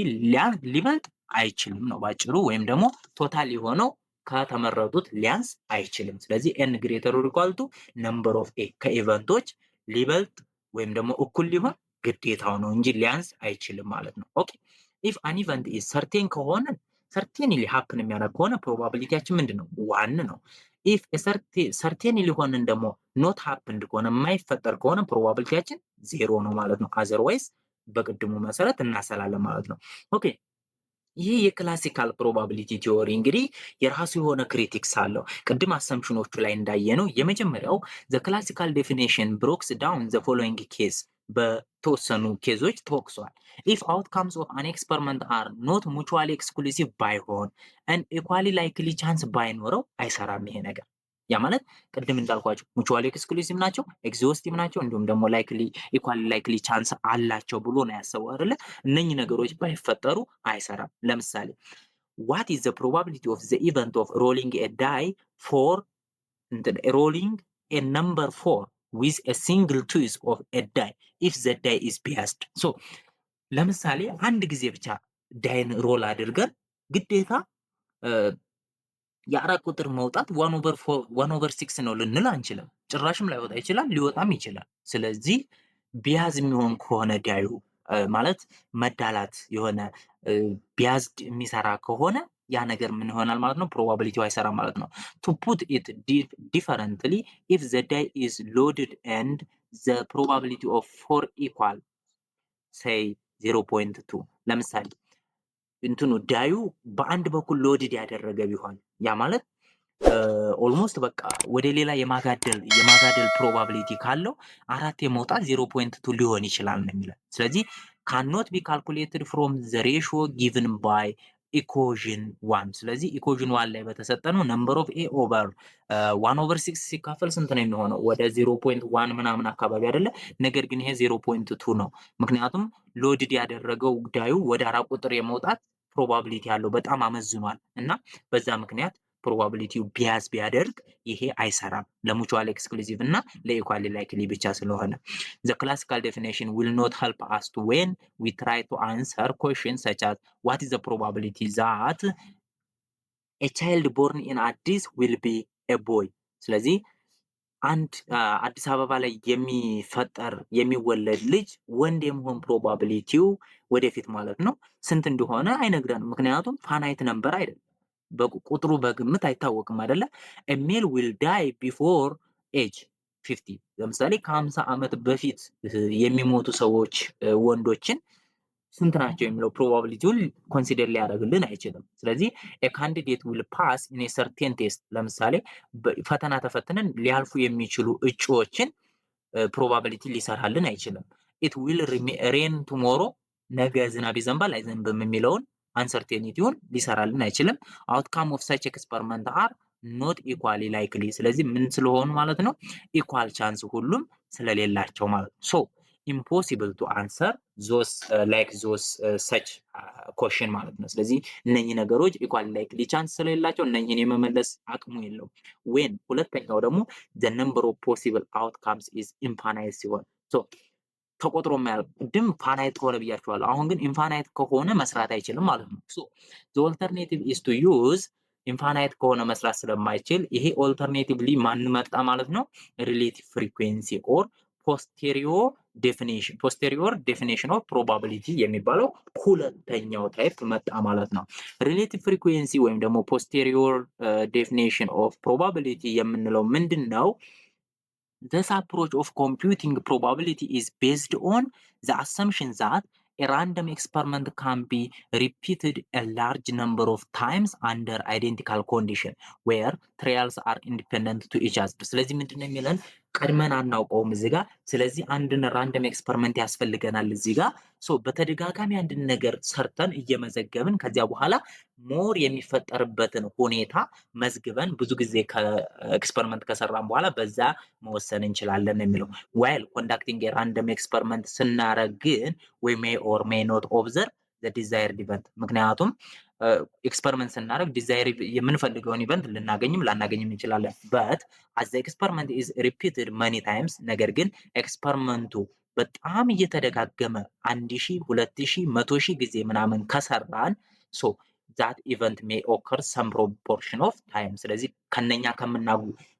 A: ሊበልጥ አይችልም ነው ባጭሩ። ወይም ደግሞ ቶታል የሆነው ከተመረጡት ሊያንስ አይችልም። ስለዚህ ኤን ግሬተር ኦር ኢኳል ቱ ነምበር ኦፍ ኤ ከኢቨንቶች ሊበልጥ ወይም ደግሞ እኩል ሊሆን ግዴታው ነው እንጂ ሊያንስ አይችልም ማለት ነው። ኦኬ if an event is certain ከሆነ certainly happen የሚያደርግ ከሆነ ፕሮባቢሊቲያችን ምንድነው? 1 ነው። if certainly ሆነን ደግሞ not happened ከሆነ የማይፈጠር ከሆነ ፕሮባቢሊቲያችን 0 ነው ማለት ነው። otherwise በቅድሙ መሰረት እናሰላለን ማለት ነው። ኦኬ ይህ የክላሲካል ፕሮባቢሊቲ ቲዮሪ እንግዲህ የራሱ የሆነ ክሪቲክስ አለው። ቅድም አሰምፕሽኖቹ ላይ እንዳየነው የመጀመሪያው ዘ ክላሲካል ዴፊኒሽን ብሮክስ ዳውን ዘ ፎሎዊንግ ኬዝ በተወሰኑ ኬዞች ተወቅሷል። ኢፍ አውትካምስ ኦፍ አን ኤክስፐሪመንት አር ኖት ሙቹዋሊ ኤክስክሉሲቭ ባይሆን and equally likely ቻንስ ባይኖረው አይሰራም ይሄ ነገር። ያ ማለት ቅድም እንዳልኳቸው ሙቹዋሊ ኤክስክሉሲቭ ናቸው፣ ኤግዞስቲቭ ናቸው፣ እንዲሁም ደግሞ ላይክሊ ኢኳሊ ላይክሊ ቻንስ አላቸው ብሎ ነው ያሰበው አይደለ? እነኚህ ነገሮች ባይፈጠሩ አይሰራም። ለምሳሌ what is the probability of the event of rolling a die for rolling a number 4 with a single choice of a die if the die is biased? so ለምሳሌ አንድ ጊዜ ብቻ ዳይን ሮል አድርገን ግዴታ የአራት ቁጥር መውጣት 1/6 ነው ልንል አንችልም። ጭራሽም ላይወጣ ይችላል፣ ሊወጣም ይችላል። ስለዚህ ቢያዝ የሚሆን ከሆነ ዳዩ ማለት መዳላት የሆነ ቢያዝድ የሚሰራ ከሆነ ያ ነገር ምን ይሆናል ማለት ነው? ፕሮባቢሊቲው አይሰራም ማለት ነው። to put it differently if the die is loaded and the probability of 4 equal say 0.2 ለምሳሌ እንትኑ ዳዩ በአንድ በኩል ሎድድ ያደረገ ቢሆን ያ ማለት ኦልሞስት በቃ ወደ ሌላ የማጋደል ፕሮባቢሊቲ ካለው አራት የመውጣት 0.2 ሊሆን ይችላል ነው የሚለው። ስለዚህ cannot be calculated from the ratio given by ኢኩዌዥን 1 ስለዚህ ኢኩዌዥን 1 ላይ በተሰጠነው ነምበር ኦፍ ኤ ኦቨር 1/6 ሲካፈል ስንት ነው የሚሆነው? ወደ 0.1 ምናምን አካባቢ አይደለ? ነገር ግን ይሄ 0.2 ነው። ምክንያቱም ሎድድ ያደረገው ጉዳዩ ወደ 4 ቁጥር የመውጣት ፕሮባቢሊቲ ያለው በጣም አመዝኗል እና በዛ ምክንያት ፕሮባቢሊቲው ቢያዝ ቢያደርግ ይሄ አይሰራም ለሙቹዋል ኤክስክሉሲቭ እና ለኢኳሊ ላይክሊ ብቻ ስለሆነ። the classical definition will not help us to when we try to answer questions such as what is the probability that a child born in Addis will be a boy ስለዚህ አንድ አዲስ አበባ ላይ የሚወለድ ልጅ ወንድ የመሆን ፕሮባቢሊቲው ወደፊት ማለት ነው ስንት እንደሆነ አይነግረንም። ምክንያቱም ፋናይት ነምበር አይደለም፣ ቁጥሩ በግምት አይታወቅም አይደለ? a male will die before age 50 ለምሳሌ ከ50 ዓመት በፊት የሚሞቱ ሰዎች ወንዶችን ስንት ናቸው የሚለው ፕሮባቢሊቲውን ኮንሲደር ሊያደርግልን አይችልም። ስለዚህ a candidate will pass in a certain test ለምሳሌ ፈተና ተፈትነን ሊያልፉ የሚችሉ እጩዎችን ፕሮባቢሊቲ ሊሰራልን አይችልም። it will rain tomorrow ነገ ዝናብ ይዘንባል አይዘንብም የሚለውን አንሰርቴኒቲውን ሊሰራልን አይችልም። outcome of such experiment are not equally likely ስለዚህ ምን ስለሆኑ ማለት ነው ኢኳል ቻንስ ሁሉም ስለሌላቸው ማለት ነው። so impossible to answer those such question ማለት ነው። ስለዚህ እነኚህ ነገሮች ኢኳል ላይክሊ ቻንስ ስለሌላቸው እነኚህን የመመለስ አቅሙ የለውም። when ሁለተኛው ደግሞ the number of possible outcomes is infinite ሲሆን ተቆጥሮ የማያልቅ ቅድም ፋናይት ከሆነ ብያችኋለሁ። አሁን ግን ኢንፋናይት ከሆነ መስራት አይችልም ማለት ነው። so the alternative is to use ኢንፋናይት ከሆነ መስራት ስለማይችል ይሄ ኦልተርኔቲቭሊ ማን መጣ ማለት ነው ሪሌቲቭ ፍሪኩዌንሲ ኦር ፖስቴሪዮር ዴፊኒሽን ኦፍ ፕሮባቢሊቲ የሚባለው ሁለተኛው ታይፕ መጣ ማለት ነው። ሪሌቲቭ ፍሪኩዌንሲ ወይም ደግሞ ፖስቴሪዮር ዴፊኒሽን ኦፍ ፕሮባቢሊቲ የምንለው ምንድን ነው? This approach of computing probability is based on the assumption that a random experiment can be repeated a large number of times under identical condition where trials are independent to each other. ስለዚህ ምንድነው የሚለን ቀድመን አናውቀውም እዚህ ጋር። ስለዚህ አንድን ራንደም ኤክስፐሪመንት ያስፈልገናል እዚህ ጋር። በተደጋጋሚ አንድን ነገር ሰርተን እየመዘገብን ከዚያ በኋላ ሞር የሚፈጠርበትን ሁኔታ መዝግበን ብዙ ጊዜ ከኤክስፐሪመንት ከሰራን በኋላ በዛ መወሰን እንችላለን የሚለው። while conducting a random experiment ስናረግ ግን we may or may not observe the desired event ምክንያቱም ኤክስፐሪመንት ስናደርግ ዲዛይር የምንፈልገውን ኢቨንት ልናገኝም ላናገኝም እንችላለን። but as the experiment is repeated many times ነገር ግን ኤክስፐሪመንቱ በጣም እየተደጋገመ 1000 2000 100000 ጊዜ ምናምን ከሰራን so that event may occur some proportion of time ስለዚህ ከነኛ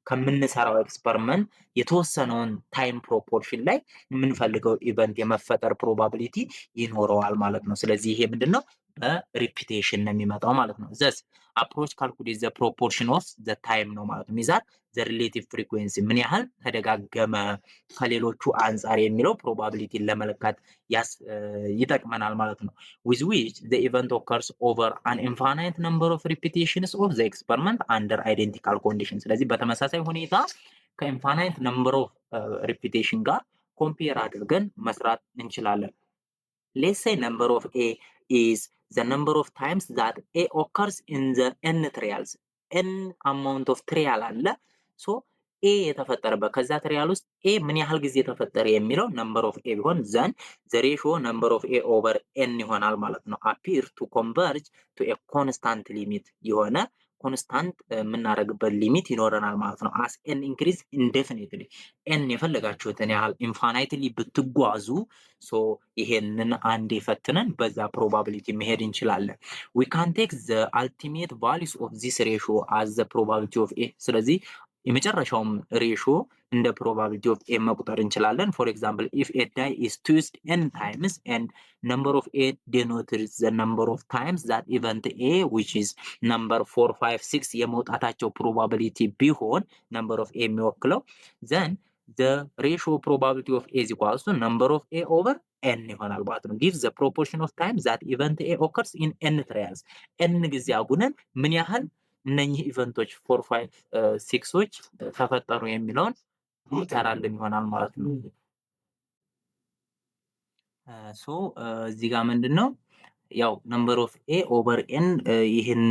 A: ከምንሰራው ኤክስፐሪመንት የተወሰነውን ታይም ፕሮፖርሽን ላይ የምንፈልገው ኢቨንት የመፈጠር ፕሮባቢሊቲ ይኖረዋል ማለት ነው። ስለዚህ ይሄ ምንድነው በሪፒቴሽን ነው የሚመጣው ማለት ነው። thus approach calculate the proportion of the time ነው ማለት ነው። ሚዛን the relative frequency ምን ያህል ተደጋገመ ከሌሎቹ አንጻር የሚለው ፕሮባቢሊቲን ለመለካት ይጠቅመናል ማለት ነው። with which the event occurs over an infinite number of repetitions of the experiment under identical conditions ስለዚህ በተመሳሳይ ሁኔታ ከኢንፋናይት ነምበር ኦፍ ሪፒቴሽን ጋር ኮምፔር አድርገን መስራት እንችላለን። let's say number of a is the number of times that a occurs in the n trials n amount of trial አለ so a የተፈጠረበት ከዛ ትሪያል ውስጥ a ምን ያህል ጊዜ ተፈጠረ የሚለው number of a ቢሆን then the ratio number of a over n ይሆናል ማለት ነው። appear to converge to a constant limit የሆነ ኮንስታንት የምናደርግበት ሊሚት ይኖረናል ማለት ነው። as n increase indefinitely n የፈለጋችሁትን ያህል ኢንፋናይትሊ ብትጓዙ ይሄንን አንድ ፈትነን በዛ ፕሮባቢሊቲ መሄድ እንችላለን። we can take the ultimate values of this ratio as the probability of a ስለዚህ የመጨረሻውም ሬሽዮ እንደ probability of a መቁጠር እንችላለን። for example if a die is twist n times and number of a denotes the number of times that event a which is number 4 5 6 የመውጣታቸው probability ቢሆን number of a የሚወክለው then the ratio probability of a is equals to number of a over n ይሆናል ማለት ነው። gives the proportion of times that event a occurs in n trials n ጊዜ አጉነን ምን ያህል እነኚህ ኢቨንቶች 4 5 6ዎች ተፈጠሩ የሚለውን ይሰራልን ይሆናል ማለት ነው። እዚህ ጋር ምንድነው ያው ነምበር ኦፍ ኤ ኦቨር ኤን ይህን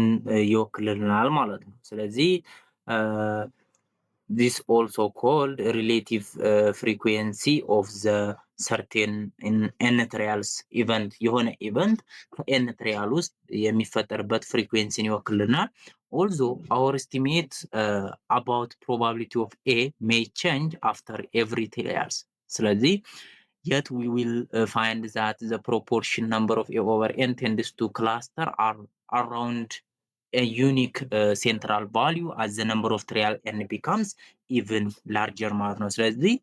A: ይወክልልናል ማለት ነው። ስለዚህ this also called relative frequency of the certain n trials event የሆነ ኢቨንት n ትሪያል ውስጥ የሚፈጠርበት ፍሪኩዌንሲን ይወክልናል። although our estimate about probability of A may change after every trials ስለዚህ yet we will find that the proportion number of A over n tends to cluster around a unique central value as the number of trial n becomes even larger ማለት ነው። ስለዚህ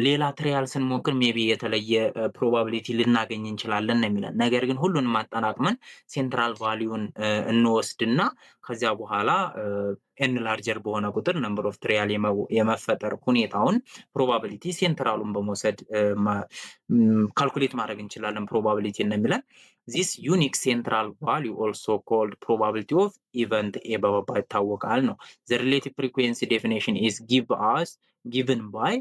A: ሌላ ትሪያል ስንሞክር ሜቢ የተለየ ፕሮባቢሊቲ ልናገኝ እንችላለን ነው የሚለን። ነገር ግን ሁሉንም አጠናቅመን ሴንትራል ቫሊዩን እንወስድና ከዚያ በኋላ ኤን ላርጀር በሆነ ቁጥር ነምበር ኦፍ ትሪያል የመፈጠር ሁኔታውን ፕሮባቢሊቲ ሴንትራሉን በመውሰድ ካልኩሌት ማድረግ እንችላለን ፕሮባቢሊቲ ነው የሚለን። ዚስ ዩኒክ ሴንትራል ቫሊዩ ኦልሶ ኮልድ ፕሮባቢሊቲ ኦፍ ኢቨንት ኤ በመባል ይታወቃል ነው። ዘ ሪሌቲቭ ፍሪኩዌንሲ ዴፊኒሽን ኢዝ ጊቭን ባይ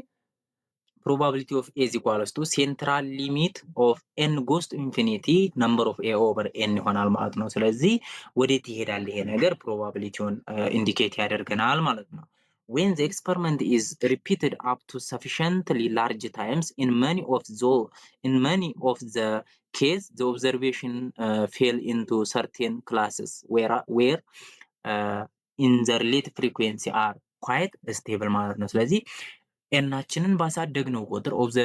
A: probability of A is equals to central limit of n goes to infinity number of A over n ይሆናል ማለት ነው። ስለዚህ ወዴት ይሄዳል ይሄ ነገር ፕሮባቢሊቲውን ኢንዲኬት ያደርገናል ማለት ነው። when the experiment is repeated up to sufficiently large times in many of the case the observation fell into certain classes where in the relative frequency are quite stable ማለት ነው። ስለዚህ ኤናችንን ባሳደግነው ቁጥር ኦፍ ዘ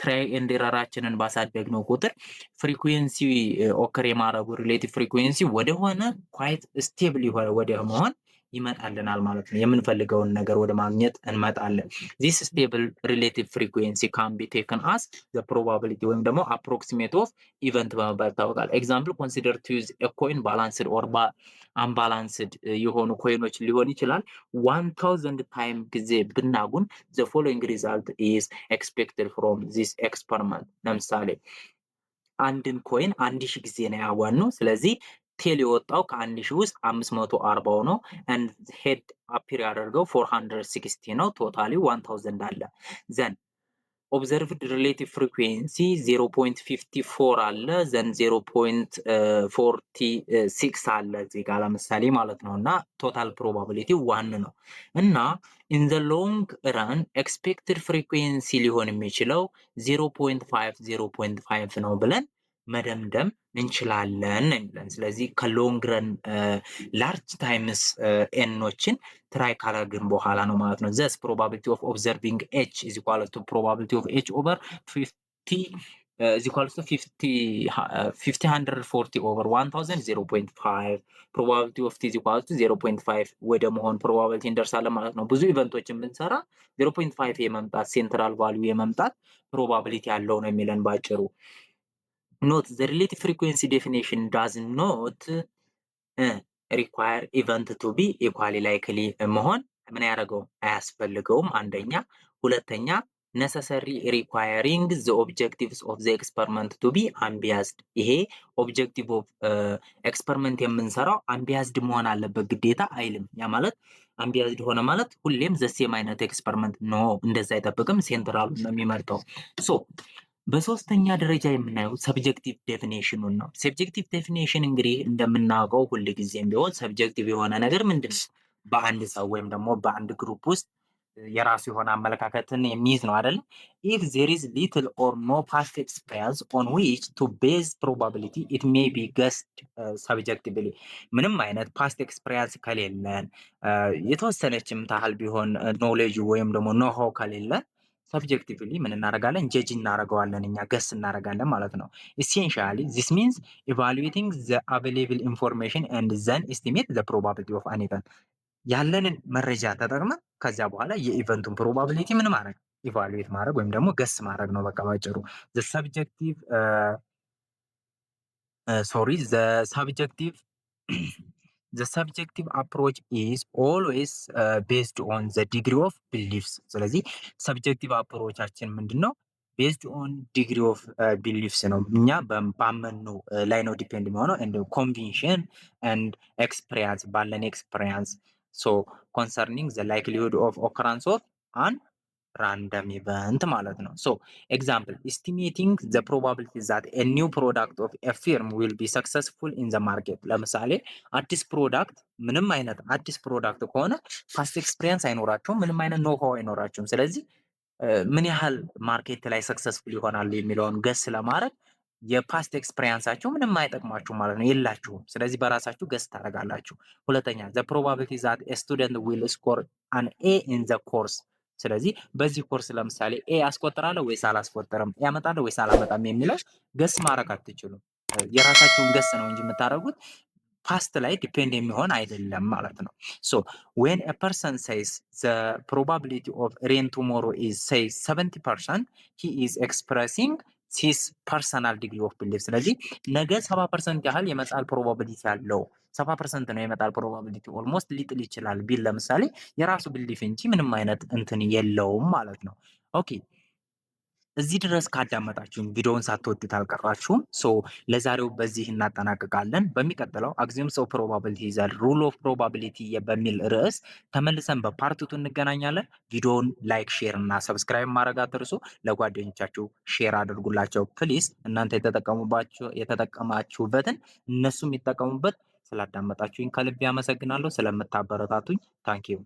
A: ትራይ ኤንድ ኤረራችንን ባሳደግነው ቁጥር ፍሪኩዌንሲ ኦከር የማድረጉ ሪሌቲቭ ፍሪኩዌንሲ ወደሆነ ኳይት ስቴብል የሆነ ወደ መሆን ይመጣልናል ማለት ነው። የምንፈልገውን ነገር ወደ ማግኘት እንመጣለን። ዚስ ስቴብል ሪሌቲቭ ፍሪኩዌንሲ ካን ቢ ቴክን አስ ዘ ፕሮባቢሊቲ ወይም ደግሞ አፕሮክሲሜት ኦፍ ኢቨንት በመባል ይታወቃል። ኤግዛምፕል ኮንሲደር ቱ ዩዝ ኤ ኮይን ባላንስድ ኦር አንባላንስድ የሆኑ ኮይኖች ሊሆን ይችላል 1000 ታይም ጊዜ ብናጉን the following result is expected from this experiment ለምሳሌ አንድን ኮይን 1000 ጊዜ ነው ያዋነው። ስለዚህ ቴል የወጣው ከ1000 ውስጥ 540 ነው and head appear ያደርገው 460 ነው። ቶታሊ 1000 አለ። then observed relative frequency 0.54 አለ then 0.46 አለ እዚህ ጋር ለምሳሌ ማለት ነው እና ቶታል ፕሮባቢሊቲ 1 ነው እና in the long run expected frequency ሊሆን የሚችለው 0.5 ነው ብለን መደምደም እንችላለን እንላለን። ስለዚህ ከሎንግ ረን ላርጅ ታይምስ ኤኖችን ትራይ ካላግን በኋላ ነው ማለት ነው። ዘስ probability of observing h is equal to probability of h over 50 is equal to 540 over 1000 0.5 probability of t is equal to 0.5 ወደ መሆን probability እንደርሳለን ማለት ነው። ብዙ ኢቨንቶችን ብንሰራ 0.5 የመምጣት ሴንትራል ቫልዩ የመምጣት probability ያለው ነው የሚለን ባጭሩ። Note the relative frequency definition does not require event to be equally likely መሆን ምን ያደርገው አያስፈልገውም። አንደኛ ሁለተኛ necessary requiring the objectives of the experiment to be unbiased ይሄ objective of experiment የምንሰራው unbiased መሆን አለበት ግዴታ አይልም። ያ ማለት unbiased ሆነ ማለት ሁሌም the same አይነት ኤክስፐሪመንት ነው እንደዛ አይጠብቅም። ሴንትራሉ ነው የሚመርጠው። ሶ በሶስተኛ ደረጃ የምናየው ሰብጀክቲቭ ዴፊኒሽኑን ነው። ሰብጀክቲቭ ዴፊኒሽን እንግዲህ እንደምናውቀው ሁልጊዜም ቢሆን ሰብጀክቲቭ የሆነ ነገር ምንድነው በአንድ ሰው ወይም ደግሞ በአንድ ግሩፕ ውስጥ የራሱ የሆነ አመለካከትን የሚይዝ ነው አይደል? if there is little or no past experience on which to base probability it may be guessed subjectively ምንም አይነት ፓስት ኤክስፒሪየንስ ከሌለን የተወሰነችም ታህል ቢሆን ኖሌጅ ወይም ደግሞ ኖሃው ከሌለን ሰብጀክቲቭሊ ምን እናደርጋለን? ጀጅ እናደርገዋለን፣ እኛ ገስ እናደርጋለን ማለት ነው። essentially this means evaluating the available information and then estimate the probability of an event ያለንን መረጃ ተጠቅመን ከዚያ በኋላ የኢቨንቱን ፕሮባቢሊቲ ምን ማድረግ ኢቫሉዌት ማድረግ ወይም ደግሞ ገስ ማድረግ ነው። በቃ ባጭሩ the subjective approach is always based on the degree of beliefs ስለዚህ ሰብጀክቲቭ አፕሮቻችን ምንድነው? based on degree of beliefs ነው። እኛ ባመንነው ላይ ነው ዲፔንድ የሚሆነው and conviction and experience ባለን experience so concerning the likelihood of occurrence of an ራንደም ኢቨንት ማለት ነው። ሶ ኤግዛምፕል ኤስቲሜቲንግ ዘ ፕሮባቢሊቲ ዛት ኤ ኒው ፕሮዳክት ኦፍ ኤ ፊርም ዊል ቢ ሰክሰስፉል ኢን ዘ ማርኬት። ለምሳሌ አዲስ ፕሮዳክት ምንም አይነት አዲስ ፕሮዳክት ከሆነ ፓስት ኤክስፒሪየንስ አይኖራቸውም፣ ምንም አይነት ኖሃው አይኖራቸውም። ስለዚህ ምን ያህል ማርኬት ላይ ሰክሰስፉል ይሆናሉ የሚለውን ገስ ለማድረግ የፓስት ኤክስፒሪየንሳችሁ ምንም አይጠቅማችሁም ማለት ነው፣ የላችሁም። ስለዚህ በራሳችሁ ገስ ታደርጋላችሁ። ሁለተኛ ዘ ፕሮባቢሊቲ ዛት ኤ ስቱደንት ዊል ስኮር አን ኤ ኢን ዘ ኮርስ። ስለዚህ በዚህ ኮርስ ለምሳሌ ኤ አስቆጥራለሁ ወይስ አላስቆጥርም፣ ያመጣለሁ ወይስ አላመጣም የሚለው ገስ ማድረግ አትችሉም። የራሳችሁን ገስ ነው እንጂ የምታደርጉት ፓስት ላይ ዲፔንድ የሚሆን አይደለም ማለት ነው። ሶ ዌን አ ፐርሰን ሴይስ ዘ ፕሮባቢሊቲ ኦፍ ሬን ቱሞሮ ኢዝ ሴይ 70% ሂ ኢዝ ኤክስፕሬሲንግ ሂዝ ፐርሰናል ዲግሪ ኦፍ ቢሊፍ። ስለዚህ ነገ 70% ያህል የመጣል ፕሮባቢሊቲ አለው፣ 70% ነው የመጣል ፕሮባቢሊቲ፣ ኦልሞስት ሊጥል ይችላል ቢል ለምሳሌ የራሱ ቢሊፍ እንጂ ምንም አይነት እንትን የለውም ማለት ነው። ኦኬ እዚህ ድረስ ካዳመጣችሁን ቪዲዮውን ሳትወዱት አልቀራችሁም። ሶ ለዛሬው በዚህ እናጠናቅቃለን። በሚቀጥለው አክሲዮምስ ኦፍ ፕሮባቢሊቲ ይዛል ሩል ኦፍ ፕሮባቢሊቲ በሚል ርዕስ ተመልሰን በፓርቲቱ እንገናኛለን። ቪዲዮውን ላይክ፣ ሼር እና ሰብስክራይብ ማድረግ አትርሱ። ለጓደኞቻችሁ ሼር አድርጉላቸው ፕሊዝ። እናንተ የተጠቀማችሁበትን እነሱ የሚጠቀሙበት። ስላዳመጣችሁኝ ከልብ ያመሰግናለሁ። ስለምታበረታቱኝ ታንኪዩ።